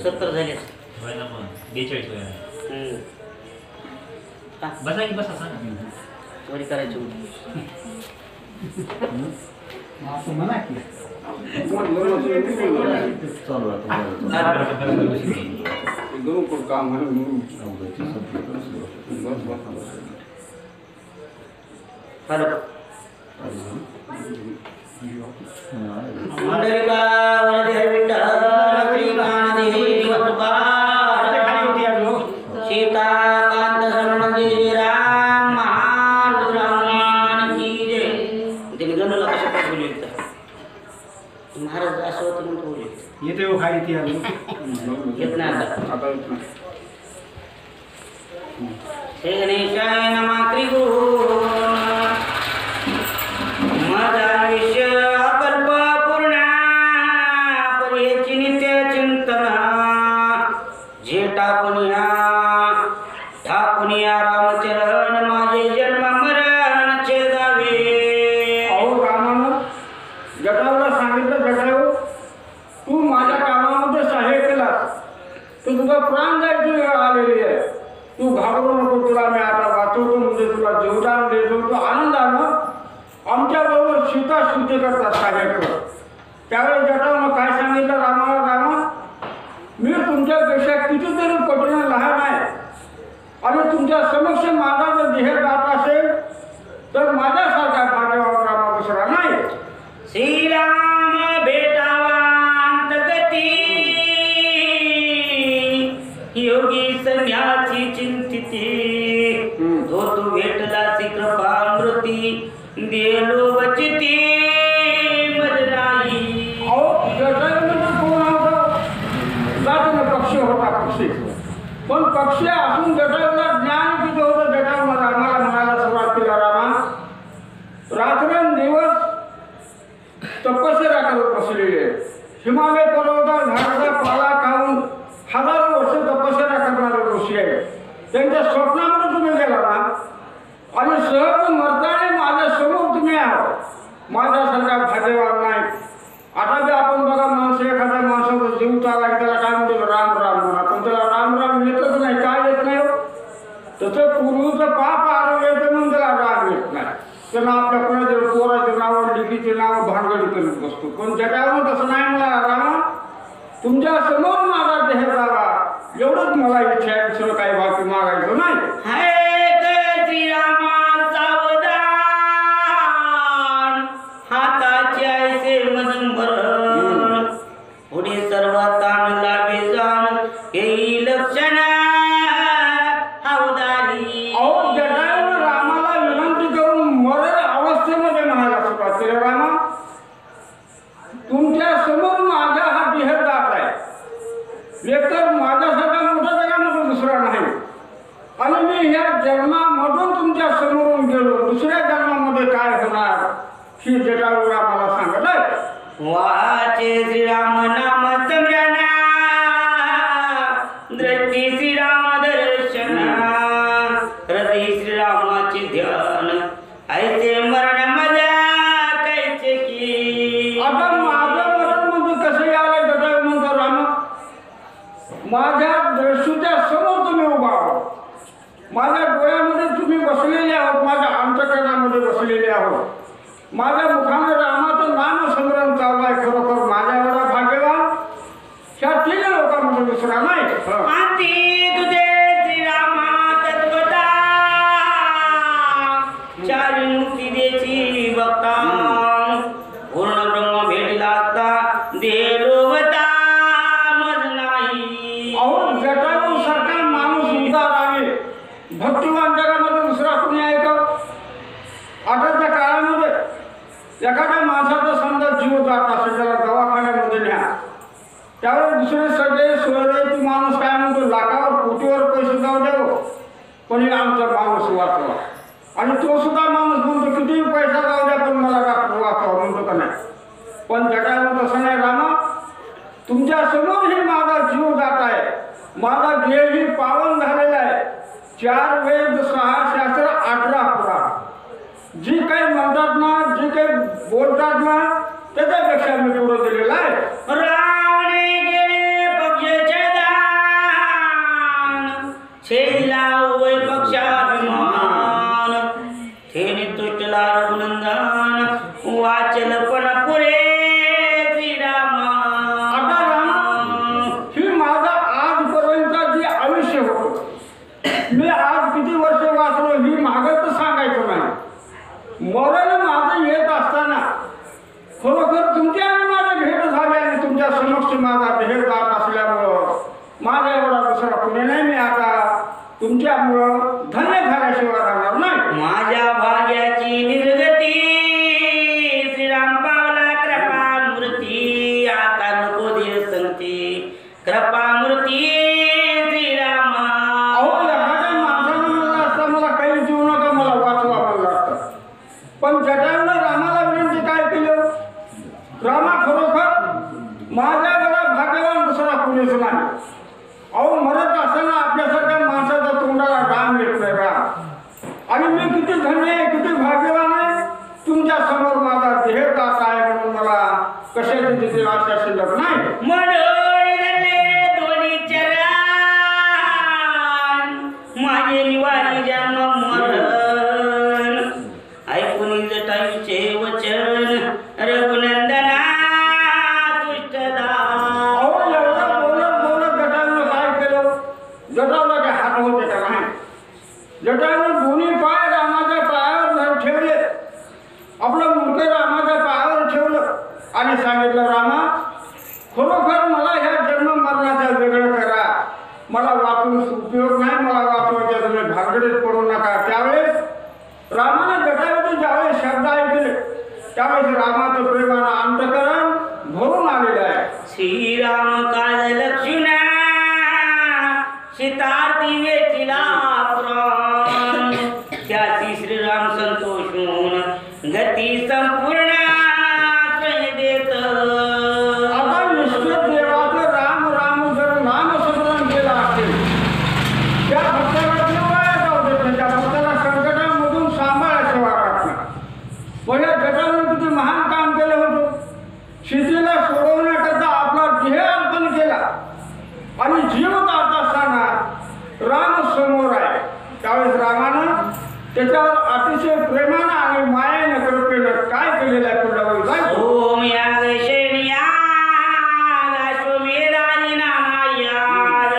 70 झाले. 42 बसा की बसा, सांगा चोरी करायची. पुंडलिका वरदे विठ्ठल, महाराज असं होतं म्हणून बोलले येते हो खाली ती आली येत नाही आता आता येत नाही. श्री गणेशाय नमः त्रिगुण माझा आयुष्य अकल्प पूर्ण पर्याची नित्य चिंतना जे टाकून या रामचरण माझे जन्म मरण छेदावे. अहो रामानं जटाऊला सांगितलं, जटाऊ तू माझ्या कामामध्ये सहाय्य केलास, तू तुझा प्राण जायची वेळ आलेली आहे, तू घाबरू नको, तुला मी आता वाचवतो, म्हणजे तुला जीवदान देतो. तू आनंदानं आमच्याबरोबर सीता स्तुती करतात सहाय्य. त्यावेळेस जटाऊनं काय सांगितलं रामाला, रामा मी तुमच्यापेक्षा कितीतरी पटीने लहान आहे आणि तुमच्या समक्ष माझा जर देह जात असेल तर माझ्यासारखा भाग्यवान रामा दुसरा नाही. श्रीराम भेटावांत गती योगी संन्यासी चिंतिती जो तू भेटलाची कृपामृती देलो वचिती मज नाही. अहो जटायूनं कोण होता? जातीनं पक्षी होता, पक्षी. पण पक्षी असून जटायूला ज्ञान किती होतं? जटायूनं रामाला म्हणायला सुरुवात केला, रामा रात्रंदिवस तपश्चर्या करत बसलेले, हिमालय पर्वतात झाडाचा पाला खाऊन हजारो वर्ष तपश्चर्या करणारे ऋषी आहे. त्यांच्या स्वप्नामध्ये तुम्ही गेला ना आणि सहज मरताना माझ्या समोर तुम्ही आहात. माझ्यासारखा भाग्यवान नाही. आता बी आपण बघा, माणसं एखाद्या माणसाचा जीव चालला की त्याला काय म्हणतो, राम राम म्हणा, पण त्याला राम राम येतच नाही. काय येत नाही? त्याचं पूर्वीचं पाप आरोग्य येतं म्हणून त्याला राम येत नाही. त्यांना आपल्या कोणाचे पोराचे नाव, लिखीचे नाव भानगडी करीत बसतो. पण जटावर तसं नाही मला, रामा तुमच्या समोर माझा देह जावा एवढंच मला इच्छा आहे, दुसरं काही बाकी मागायचं नाही. हाय श्रीरामा सावधान हाताचे ऐसे मजंबर पुढे सर्व ताण लावे जाण येई लक्षण अवधानी. अहो जटायूनं रामाला विनंती करून मरण अवस्थेमध्ये म्हणायला सुरुवात केली, रामा तुमच्या समोर माझा हा देह जात आहे, एकतर माझ्यासारखा मोठा जगामध्ये दुसरा नाही आणि मी ह्या जन्मामधून तुमच्या समोरून गेलो, दुसऱ्या जन्मामध्ये काय होणार ही जटायू रामाला सांगत आहे. वाचे श्रीराम नाम स्मरणा दृष्टी श्रीराम दर्शन हृदय श्रीरामाचे ध्यान ऐसे मरण मजा कैसे की. आता माझं मरण म्हणजे कसं यायला जटायू म्हणतो, रामा माझ्या दृष्टीच्या समोर तुम्ही उभा आहोत, माझ्या डोळ्यामध्ये तुम्ही बसलेले आहोत, माझ्या अंतकरणामध्ये बसलेले आहोत, माझ्या मुखाने रामाचं नामस्मरण चालू आहे. खरोखर माझ्या एवढा भाग्यवान ह्या तीन लोकांमध्ये दुसरा नाही. अंती तुझे श्रीरामा तत्वता चारी मुक्ती देची बघता पूर्ण ब्रह्म भेटला असता देलोवता मज नाही. अहो जटायू सारखा माणूस उदार आहे, भक्तिवान जगामध्ये दुसरा कोणी आहे का? आताच्या काळामध्ये एखाद्या माणसाचा समजा जीव जात असेल, त्याला दवाखान्यामध्ये न्या, त्यावेळेस दुसरे सगळे सोयरे माणूस काय म्हणतो, लाखावर कोटीवर पैसे जाऊ द्यावं पण हे आमचा माणूस वाचवा. आणि तो सुद्धा माणूस म्हणतो कितीही पैसा जाऊ द्या पण मला डॉक्टर वाचवा म्हणतो का नाही. पण जटायू तसं नाही, रामा तुमच्या समोरही माझा जीव जात आहे, माझा देहही पावन झालेला आहे. 4 वेद 6 शास्त्र 18 पुराण जी काही म्हणतात ना, जी काही बोलतात ना, त्याच्यापेक्षा मी पुढं दिलेला आहे. रावणे गेले पक्षाचे दान छेला वय पक्षाभिमान थेने तुटला रघुनंदन वाचल पण पुरे श्रीरामा. आता राम ही माझा आजपर्यंत जे आयुष्य होतं, मी आज किती वर्ष वाचलो ही मागं तर सांगायचं नाही. मरण माझं येत असताना खरोखर तुमच्या आणि माझ्या भेट झाली आणि तुमच्या समक्ष माझा भेट जात असल्यामुळं माझा एवढा दुसरा पुणे नाही. मी आता तुमच्यामुळं धन्य झाल्याशिवाय राहणार नाही. माझ्या भाग्याची निर्गती श्रीराम पावला कृपामृती कृपामूर्ती श्रीरामा. अहो एखाद्या माणसानं म्हणलं असतं मला काही जीव नका मला वाचवा म्हणलं असतं. पण जटायूनं रामाला विनंती काय केलं? रामा खरोखर माझ्या बरा भाग्यवान दुसरा कुणीच नाही. अहो मरत असताना आपल्यासारख्या माणसाच्या तोंडाला राम येत नाही राम. आणि मी किती धन्य आहे किती भाग्यवान आहे तुमच्या समोर माझा देह दाता आहे म्हणून मला कशाची तिथे आशा शिल्लक नाही. म्हणून धरले दोन्ही चरण माझे निवारी जन्म मरण. ऐकून जटायूचे वचन रघुनंदना तुष्टदा. अहो एवढं बोलत बोलत जटायूनं काय केलं? जटायूला काय हात होते का नाही? जटायूनं दोन्ही पाय रामाच्या पायावर ठेवले. आपलं मुंडके रामाच्या पायावर ठेवलं आणि सांगितलं रामा खरोखर मला ह्या जन्म मरणाच्या वेगळं करा. मला वाचून उपयोग नाही. मला वाचवायच्या तुम्ही भानगडीत पडू नका. त्यावेळेस रामाने जटायूचे ज्यावेळेस शब्द ऐकले त्यावेळेस रामाचं प्रेमानं अंतःकरण भरून आलेलं आहे. श्रीराम काज लक्ष्मणा सीतार्ती वेचिला प्राण. त्याची श्रीराम संतोष होऊन गती संपूर्ण देत. आता निश्चित देवाचं राम राम जर नामस्मरण केलं असेल त्या भक्ताला वाया जाऊ देत नाही. त्या भक्ताला संकटामधून सांभाळायचं वाटणार. म्हणजे जटायूने किती महान काम केलं होतं. सीतेला सोडवण्याकरता आपला देह अर्पण केला आणि जीव जात असताना राम समोर आहे. त्यावेळेस रामानं त्याच्यावर अतिशय प्रेमानं आणि मायेनं कृपेनं काय केलेलं आहे पुढं जायचं. ओम याग शनियाग अश्वमेधानी नानायाग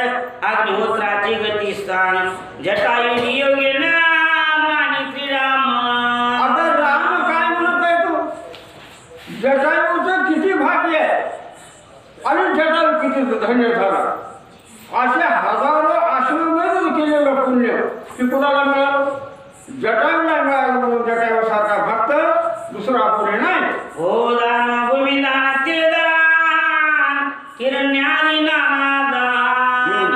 अग्निहोत्राची गती स्थान जटायू योगेन मानी श्रीराम. आता राम काय म्हणत आहे तू? जटायूचं किती भाग्य आहे आणि जटायू किती धन्य झाला. असे हजारो अश्वमेध केलेलं पुण्य की कुणाला मिळालं? जटायूला मिळालं. म्हणून जटायूसारखा भक्त दुसरा पुढे नाही. हो दान भूमी दानातील दान हिरण्यानी नानादान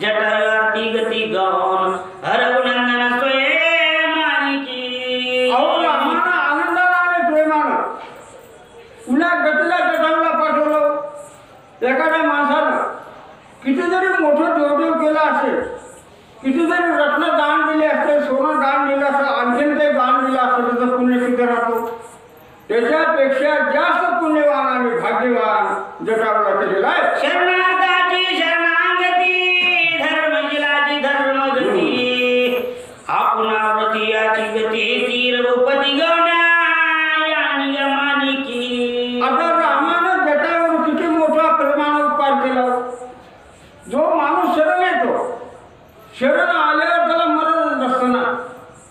जटायू आरती गती गौन रघुनंदन स्वये मानिकी. अहो रामानं आनंदानं आणि प्रेमानं पुन्हा गतीला जटायूला पाठवलं. एखाद्या माणसानं किती जरी मोठं देवदेव केलं असेल किती जरी रत्न दान दिले असते सोनं दान दिलं असेल आणखीन काही दान दिलं असेल त्याचं पुण्य किती राहतो? त्याच्यापेक्षा जास्त पुण्यवान आणि भाग्यवान जटायूला केलेला आहे. शरणार्थाची शरणागती धर्मशिलाची धर्मगती आपुनावृती याची गती ती रघुपती गौना यानी मानिकी. आता रामानं जटायूवर किती मोठा प्रेमानं उपकार केला. जो माणूस शरण येतो शरण आल्यावर त्याला मरण नसताना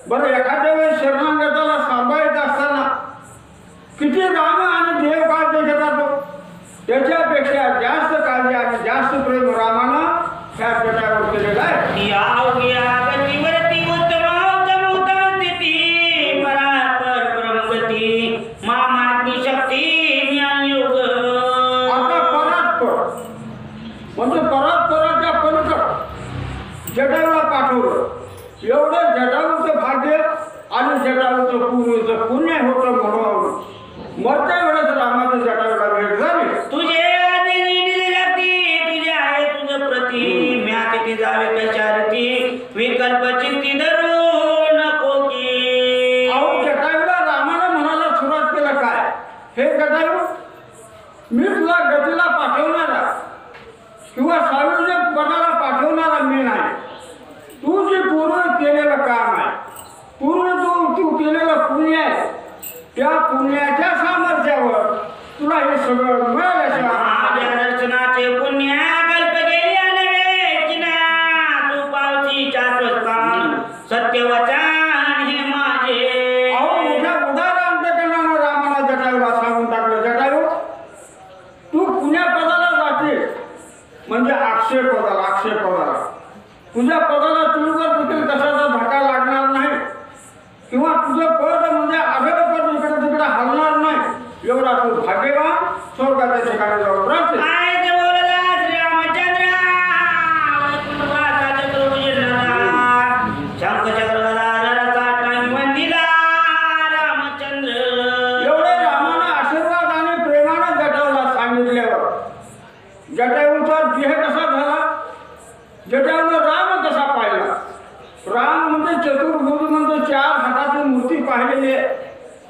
बरं एखाद्या वेळेस शरणागताला सांभाळायचं असताना किती राम आणि देव काळजी घेतात. त्याच्यापेक्षा जास्त काळजी आणि जास्त प्रेम रामानं ह्या जटायूवर केलेलं आहे. या अवघ्या गतीवरती उत्तम उत्तम उत्तम स्थिती परापर ब्रह्मगती मामात्मी शक्ती ज्ञान योग. आता परात्पर म्हणजे परात्पराच्या पलीकडं जटायूला पाठवलं. एवढं जटायूचं भाग्य आणि जटायूचं पूर्वीचं पुण्य होतं म्हणून मरत्या वेळेस रामाचं जटायूला भेट झाली. तुझे आदिनी जाती तुझे आहे तुझ प्रती म्या किती जावे कशारती विकल्प चित्ती धरू नको की. अहो जटायूला रामानं म्हणायला सुरुवात केलं काय? हे जटायू मी तुला गतीला पाठवणारा किंवा सायुज्य पदाला पाठवणारा मी नाही. तू जे पूर्व केलेलं काम आहे पूर्व तू केलेलं पुण्य आहे त्या पुण्याच्या सामर्थ्यावर तुला हे सगळं मिळाल्याशिवाय माझ्या दर्शनाचे पुण्य कल्प गेली नव्हे किना तू पावची चातुस्थान सत्यवचन हे माझे. अहो मोठ्या उदार अंतकरणानं रामाला जटायूला सांगून टाकलं. जटायू तू पुण्या पदाला जाते म्हणजे अक्षय पदाला तुझ्या पदाला तुझ्यावर देखील कशाचा धक्का लागणार नाही किंवा तुझं पद म्हणजे अभेद पद इकडे तिकडे हलणार नाही. एवढा तू भाग्यवान स्वर्गाच्या ठिकाणी जाऊन राहते. बोलला श्रीरामचंद्र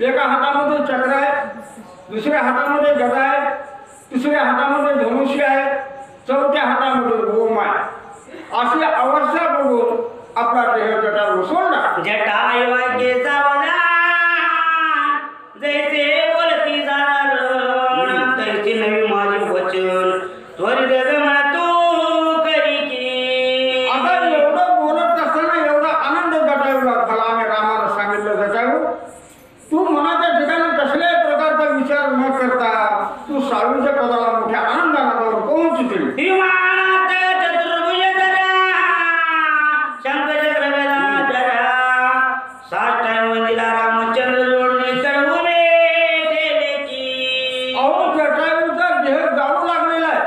एका हातामध्ये चक्र आहे, दुसऱ्या हातामध्ये गदा आहे, तिसऱ्या हातामध्ये धनुष्य आहे, चौथ्या हातामध्ये गोम आहे. अशी अवस्था बघून आपला देह जटायू सोडला. जटायू वाक्याचा वदान, जैसे बोलती जाणार तैसे नवी माझे वचन त्वरित गमन तू करी की. आता एवढं बोलत असताना एवढा आनंद जटायूला झाला. आणि रामानं सांगितलं, जटायू तू मनाच्या ठिकाणी कसल्याही प्रकारचा विचार न करता तू साळूच्या पदाला मोठ्या आनंदाला पोहोचतील. विमानात चतुर्भुज धरा, शंखचक्र गदा धरा, साष्टांग वंदिला रामचंद्र जोडणे चढवून ठेले की. अहो जटायूचा देह जाऊ लागलेला आहे,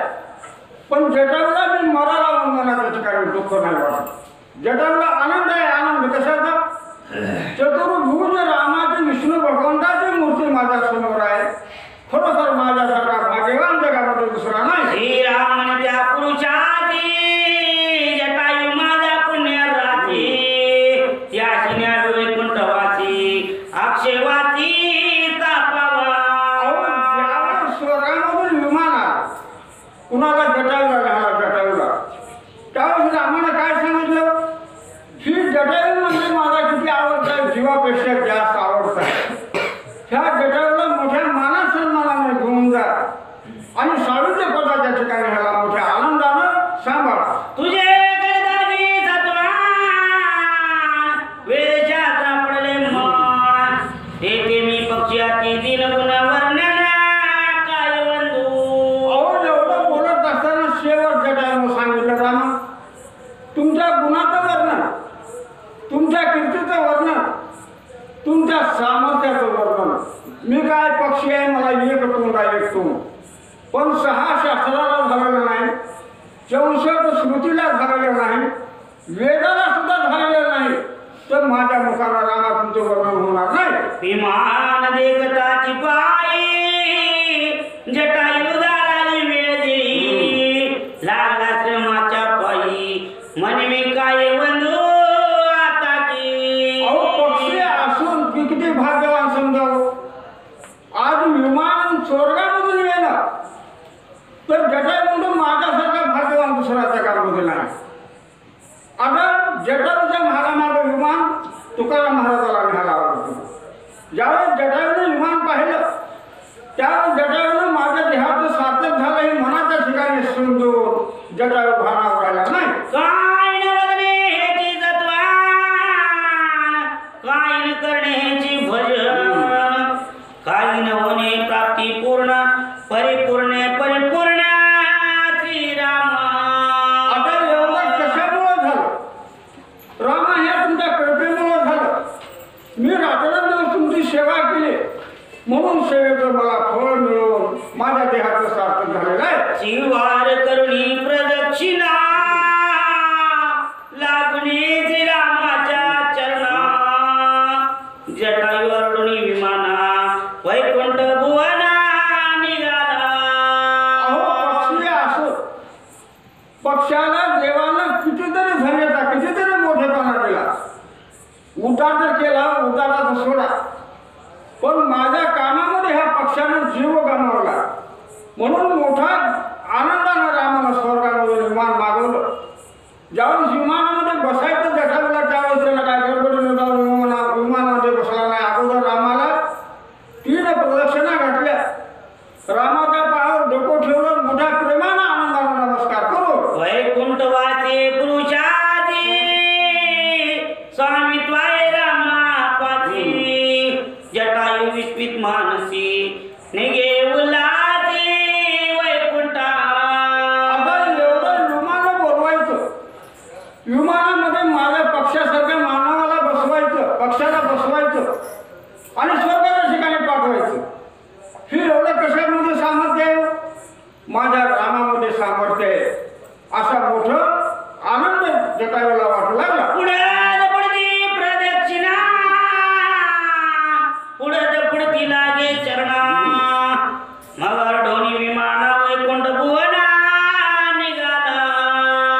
पण जटायूला मी मराला मनाच्या ठिकाणी दुःख नाही वाटत. जटायूला आनंद आहे. आनंद कशाचा? चतुर्भुज रामाची विष्णू भगवंताची मूर्ती माझ्या समोर आहे. खरोखर माझ्यासारखा भाग्यवान जगामध्ये दुसरा नाही. श्रीराम त्या पुरुषाची जटायू माझा पुण्य राची, या शिन्या वैकुंठवासी अक्षयवासी तापावा. अहो ज्यावेळेस स्वर्गामधून विमान आलं, कुणाला जटायूला घाला जटायूला, त्यावेळेस रामानं काय सांगितलं? ही जटायू म्हणजे माझा किती आवडत आहे, जीवापेक्षा जास्त आवडत आहे. ह्या जटायूला मोठ्या मान सन्मानाने घेऊन जा आणि साळूच्या पदाच्या ठिकाणी ह्याला मोठ्या आनंदानं सांभाळा. तुझे गरदारी सत्वान वेदशास्त्र पडले मन, तेथे मी पक्षाती दिन गुण वर्णन काय बंधू. अहो एवढं बोलत असताना शेवट जटायूनं सांगितलं, रामा तुमच्या गुणाचं वर्णन, तुमच्या कीर्तीचं वर्णन, तुमच्या सामर्थ्याचं वर्णन. मी काय पक्षी आहे, मला एक तोंड आहे, एक तोंड, पण 6 शास्त्राला झालेलं नाही, 64 स्मृतीला झालेलं नाही, वेदाला सुद्धा झालेलं नाही, तर माझ्या मुखाला रामा तुमचं वर्णन होणार नाही. विमान देखताची पायी जटायू झाला वेळ दिली, लागला श्रमाच्या पायी म्हणे मी काय बंधू आता की. अहो पक्षी असून किती भाग्यवान समजावं. आज विमान स्वर्गामधून येणं, तर जटायूमध्ये माझ्यासारखा भाग्यवान दुसरा जगामध्ये नाही. आता जटायूच्या महारामागं विमान तुकाराम महाराजाला न्यायला आवडतो. ज्यावेळेस जटायूने विमान पाहिलं, त्यावेळेस जटायूनं माझ्या देहाचं सार्थक झालं हे मनाच्या ठिकाणी समजून जटायू भानावर राहिला नाही. काय न बदले ह्याची जत्वान, काय न करणे ह्याची भजन, काय न होणे प्राप्ती पूर्ण परिपूर्ण परिपूर्ण श्रीराम. आता एवढं कशामुळं झालं? रामा हे तुमच्या कृपेमुळं झालं. मी रात्रंदिवस तुमची सेवा केली म्हणून सेवेचं मला फळ मिळवून माझ्या देहाचं सार्थक झालेलं आहे. शिवार करुणी प्रदक्षिणा, लागणे श्रीरामाच्या चरणा, जटायू अरुणी विमाना वैकुंठ भुवना निघाला. अहो पक्षी असो, पक्षाला देवानं कितीतरी धन्यता, कितीतरी मोठेपणा दिला. उतार तर केला, उताराचा सोडा, पण माझ्या कामामध्ये ह्या पक्षानं जीव गमावला. म्हणून मोठा आनंदानं रामानं स्वर्गामध्ये विमान मागवलं. ज्यावेळेस विमानामध्ये बसायचं जटायूला, त्यावेळेस त्याला काय गडबडीनं जाऊन विमानामध्ये बसला नाही. अगोदर रामाला 3 प्रदक्षिणा घातल्या, रामाच्या पायावर डोकं ठेवलं, मोठ्या प्रेमानं आनंदानं नमस्कार करू. वैकुंठवासी पुरुषादी स्वामित्वाय रामापासी, जटायू विस्मित मानसी निगे उल्हासी वैकुंठा. आता एवढं विमानं बोलवायचं, विमानामध्ये माझ्या पक्षासारख्या मानवाला बसवायचं, पक्षाला बसवायचं आणि स्वर्गाच्या ठिकाणी पाठवायचं. हे एवढं कशामध्ये सामर्थ्य आहे? माझ्या रामामध्ये सामर्थ्य आहे. असा मोठं आनंद जटायूला वाटू लागला. पुढं पडती प्रदक्षिणा, पुढं पडती लागे चरणा, मगर ढोनी विमाना वैकुंठ भुवना निघाला.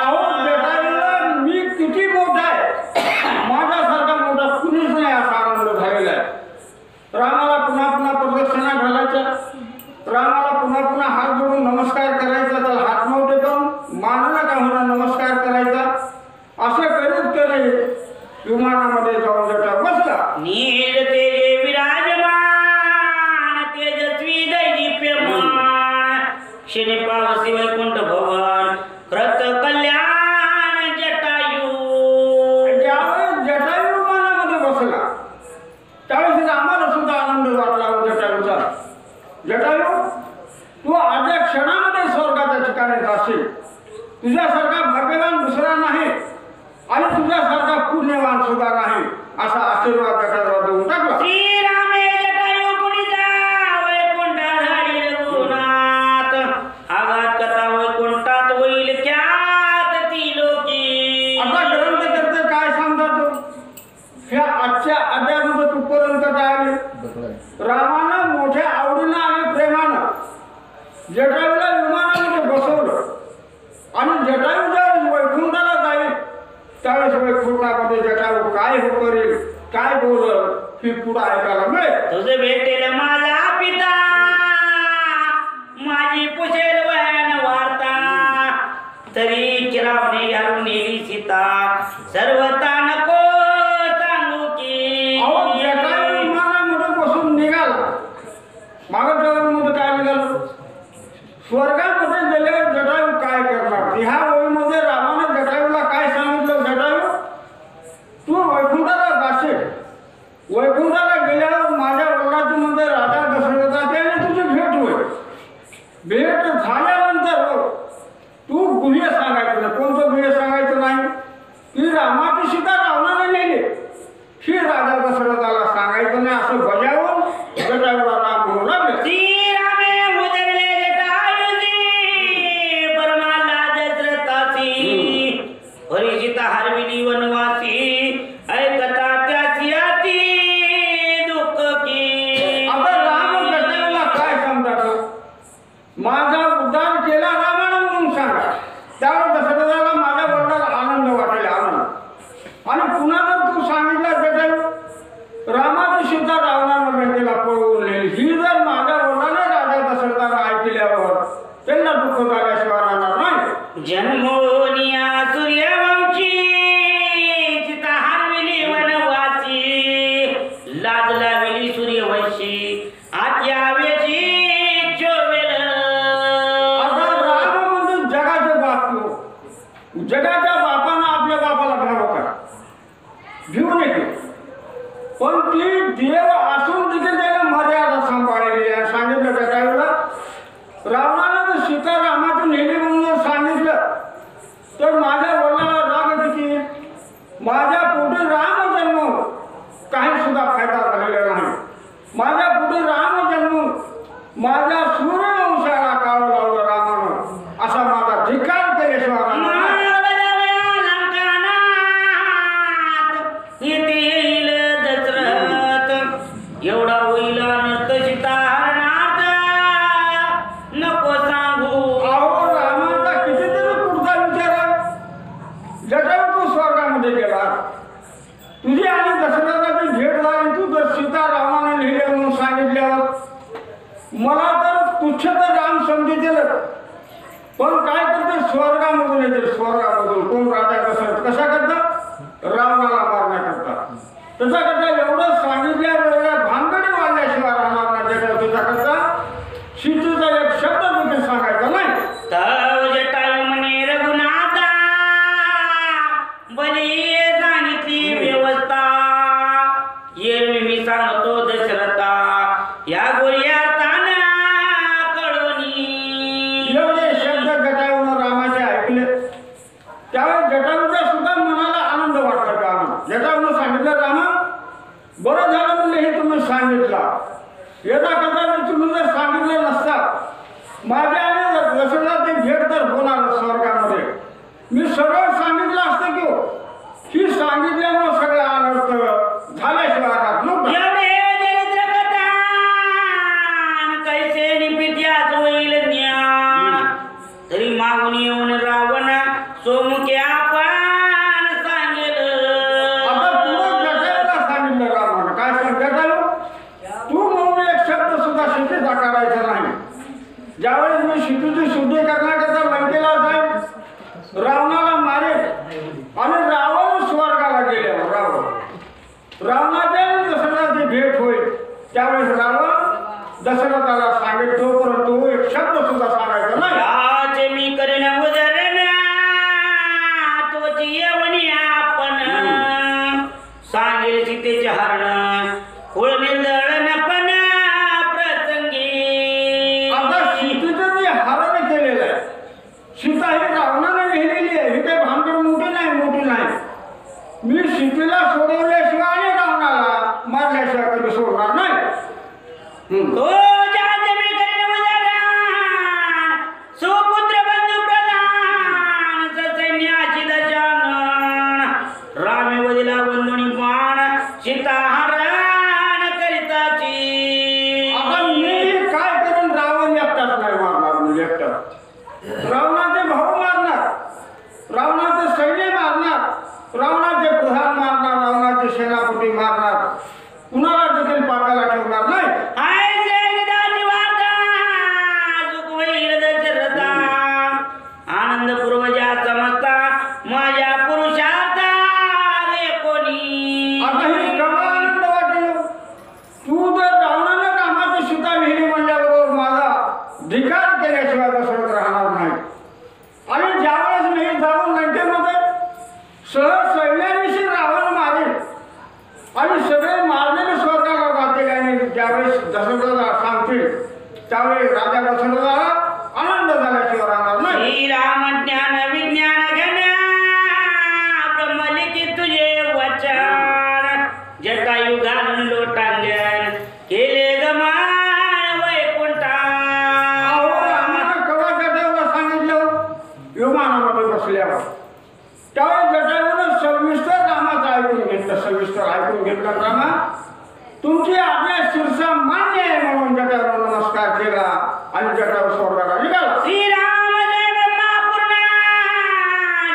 अहो जटायूला मी किती मोठा आहे, माझ्यासारखा मोठा कुणीच नाही असा आनंद झालेला आहे. रामाला रामाला पुन्हा पुन्हा हात जोडून नमस्कार करायचा, तर हात नव्हते पण मानाला का होणार नमस्कार करायचा. असं करीत करीत विमानामध्ये जाऊन जटा बसला. नील तेजे विराजमान तेजस्वी दैदिप्यमान क्षणे पावसी वैकुंठ भवन कृत कल्याण जटायू. ज्यावेळेस जटायू विमानामध्ये बसला त्यावेळेस आम्हाला सुद्धा आनंद वाटला. जटायूचा, जटायू तू आजच्या क्षणामध्ये स्वर्गाच्या ठिकाणी जाशील. तुझ्यासारखा भाग्यवान दुसरा नाही आणि तुझ्यासारखा पुण्यवान सुद्धा नाही असा आशीर्वाद जटायूला देऊन टाकला. श्रीरामे जटायू पुनिता वैकुंठाधारी रघुनाथ आघात कथा वैकुंठात होईल ख्यात ती लोकी. आता ग्रंथकर्ते काय सांगतात ह्या आजच्या अध्यायामध्ये कुठपर्यंत जायले. रामानं मोठ्या आवडीनं आणि प्रेमानं जटायूला विमानामध्ये बसवलं आणि जटायू ज्यावेळेस वैकुंठाला जाईल त्यावेळेस वैकुंठामध्ये जटायू काय हो करेल, काय बोलल ही पुढं ऐकायला मिळेल. तुझे भेटेल माझा पिता माझी पुसेल वयान वार्ता तरी किरावणे घालून नेली सीता सर्वता नको सांगू की. अहो जटायू विमानामध्ये बसून निघाला. मागं जगामध्ये काय निघालं, स्वर्गामध्ये गेल्यावर जटायू काय करणार. ह्या ओळीमध्ये रामाने जटायूला काय सांगितलं, जटायू तू वैकुंठाला जाशील. वैकुंठाला गेल्यावर माझ्या वडिलांची मध्ये राजा दशरथाची आणि तुझी भेट होईल. भेट झाल्यानंतर तू गुह्य सांगायचं नाही. कोणतं गुह्य सांगायचं नाही की रामाची सीता रावणाने नेली ही राजा दशरथाला सांगायचं नाही. असं बजावून जटायूला राम म्हणू लागले. श्रीरामे उदरले जटायूसी परमाला दशरथासी हरिसीता हरविली वनवासी ऐकता त्याची अति दुःख की. आता राम जटायूला काय सांगतात, माझा उद्धार केला रामानं म्हणून सांगा. त्यावर दशरथाला माझ्या वडिलाला आनंद वाटेल, आनंद. आणि पुन्हा जर तू सांगितलं जटायू रामाची सीता रावणानं लंकेला पळवून नेली ही जर माझ्या वडिलाने राजा दशरथाला ऐकल्यावर त्यांना दुःख झाल्याशिवाय राहणार नाही. जन्मोनिया सूर्यवंशी सीता हरविली वनवासी लाज लाविली सूर्यवंशी आत्यावेची चोवेल. आता राम म्हणजे जगाचे बाप. जगाच्या बापानं आपल्या बापाला घ्यावं का, घेऊन येते. पण ती देव असून तिथे त्याला मर्यादा सांभाळलेली आहे. सांगितलं जटायूला रावणानं जर सीता रामाची नेली म्हणून जर सांगितलं तर माझ्या वडिलाला राग किती. माझ्या पोटी राम जन्मून काही सुद्धा फायदा झालेला नाही. माझ्या पोटी राम जन्मून माझ्या सूर्यवंशाला काळं लावलं रामानं असा माझा धिक्कार केल्याशिवाय राहणार नाही. येथे येईल दशरथ एवढा होईल अनर्थ सीता हरणार्थ नको सांगू. अहो रामाचा कितीतरी पुढचा विचार आहे. जटायू तू स्वर्गामध्ये गेला, तुझी आणि दशरथाची भेट झाली, तू जर सीता रामाने लिहिले म्हणून सांगितल्यावर मला तर तुच्छ तर राम समजतील. पण काय करते स्वर्गामधून येते. स्वर्गामधून कोण राजा दशरथ कशा करतात, रावणाला मारण्याकरता. त्याच्याकरता एवढं सांगितल्या वेगळ्या भानगडी वाढल्याशिवाय राहणार नाही. जटायू त्याच्याकरता सीतेचा एक शब्द देखील सांगायचा नाही. तव जटायू म्हणे रघुनाथा बली सांगितली व्यवस्था येरवी मी सांगतो दशरथा या गोर्यार्थानं कळवणी. एवढे शब्द जटायूनं रामाचे ऐकले त्यावेळेस जटायूच्या सुद्धा मनाला आनंद वाटला. जटायूनं सांगितलं रामा बरं झालं म्हणजे हे तुम्ही सांगितलं. येता कथा तुम्ही जर सांगितलं नसता माझ्या आणि दशरथाची भेट तर होणार स्वर्गामध्ये. मी सरळ सांगितलं असतं की ही सांगितल्यामुळे सगळा अनर्थ झाल्याशिवाय राहत नव्हता. एवढे दरिद्र कथान कैसे निपित्याच होईल ज्ञान तरी मागून येऊन रावण सोमुखे आपण सांगेल. आता पुढं जटायूला सांगितलं रामानं काय सांग, जटायू तू म्हणून एक शब्द सुद्धा सीतेचा काढायचा नाही. सीतेची शुद्धी करण्याकरता लंकेला जाईल, रावणाला मारेल आणि रावण स्वर्गाला गेल्यावर रावणाची आणि दशरथाची भेट होईल. त्यावेळेस रावण दशरथाला सांगेल, तो परंतु एक शब्द सुद्धा सांगायचा नाही. याचे मी करेन उदाहरण तोची येवणी आपण सांगेल सीतेचे हरण कुळ निर्दळण पण प्रसंगी. आता सीतेचं जे हरण केलेलं आहे, सीता ही रावणाने नेलेली आहे, ही काही भानगड मोठी नाही. मी सीतेला सोडवल्याशिवाय आणि रावणाला मारल्याशिवाय कधी सोडणार नाही. तो ज्याचे मी करेन उदाहरण सुपुत्र बंधू प्रधान सैन्याची दशानन रामे वदिला बंधुनी बाण सीता हरण करिताची. आता मी काय करून रावण एकटाच नाही मारणार, म्हणजे एकटा रावणाचे भाऊ मारणार, रावणाचे सैन्य मारणार, रावणाचे प्रधान मारणार, रावणाचे सेनापती मारणार, कुणाला देखील पाकाला ठेवणार नाही. हाय जगदाची वार्ता सुख होईल दशरथा आनंद पूर्वजा समजता माझ्या पुरुषार्था रे कोणी. आता ही केव्हा आनंद वाटेल. तू जर रावणाने रामाची सीता नेली म्हणल्याबरोबर माझा धिकार केल्याशिवाय दशरथ राहणार नाही. आणि ज्यावेळेस मी जाऊन लंकेमध्ये सहज सैन्याविषयी रावण मारेल आणि सगळे मारलेले स्वर्गाला जातील आणि ज्यावेळेस दशरथाला सांगतील त्यावेळी राजा दशरथाला आनंद झाल्याशिवाय राहणार नाही. श्रीराम ज्ञान विज्ञान घन ब्रह्मलिखित तुझे वचन जटायु घालून लोटांगण केले गमान वैकुंठा. अहो, रामानं केव्हा जटायूला सांगितलं विमानामध्ये बसल्यावर, त्यावेळेस जटायूनं सविस्तर रामाचं ऐकून घेतलं. रामा, तुमची आज्ञा शिरसा मान्य आहे म्हणून जटायूला नमस्कार केला आणि जटायू स्वर्गाला निघाला. श्रीराम जय ब्रह्मापूर्ण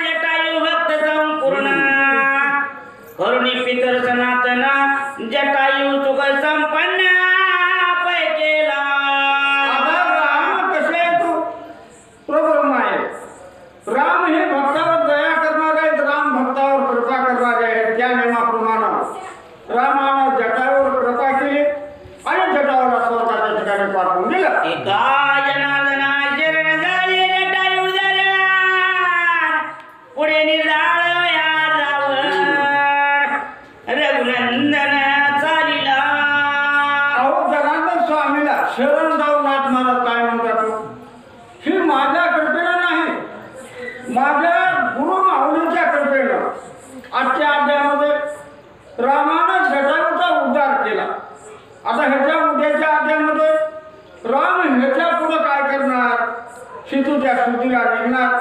जटायु भक्त संपूर्ण करुणी पितर सनातन जटायु सुख संपन्न पै केला. आता राम कसे आहे तू प्रब्रह्म आहे. राम हे भक्तावर दया करणारे आहेत, राम भक्तावर कृपा करणारे आहेत. त्या नियमाप्रमाणे रामानं जटायूवर कृपा केली आणि जटायूला स्वर्गाच्या ठिकाणी पाठवून दिलं. एका जनार्दना शरण झाले जटायु धरण पुढे निर्धाळ या रावण रघुनंदन चालिला. अहो, जनार्दन स्वामीला शरण जाऊन नाथ महाराज काय म्हणतात, ही माझ्या कृपेनं नाही, माझ्या गुरु माऊलीच्या कृपेनं. आजच्या अध्यायामध्ये रामानं जटायूचा उद्धार केला. आता ह्याच्या उद्याच्या अध्यायामध्ये राम ह्याच्या पुढे काय करणार, सीतेच्या शुद्धीला निघणार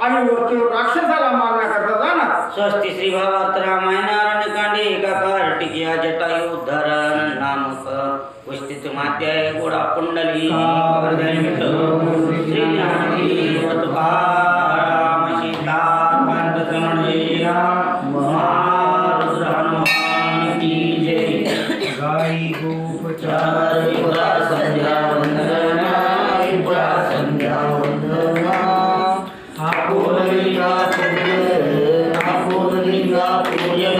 आणि वरतीवर राक्षसाला मारण्याकरता जाणार. स्वस्ति श्री भावार्थ रामायण अरण्यकांडे एकाकार टिकिया जटायु उद्धरण नामक पुस्तित मात्याय गोडा कुंडली श्री ज्ञानी तुकाराम सीता कांत समणे महारुद्र हनुमान की जय. गाई गोपचार विपुरा संध्या वंदना विपुरा संध्या वंदना आपुलिंगा पूजन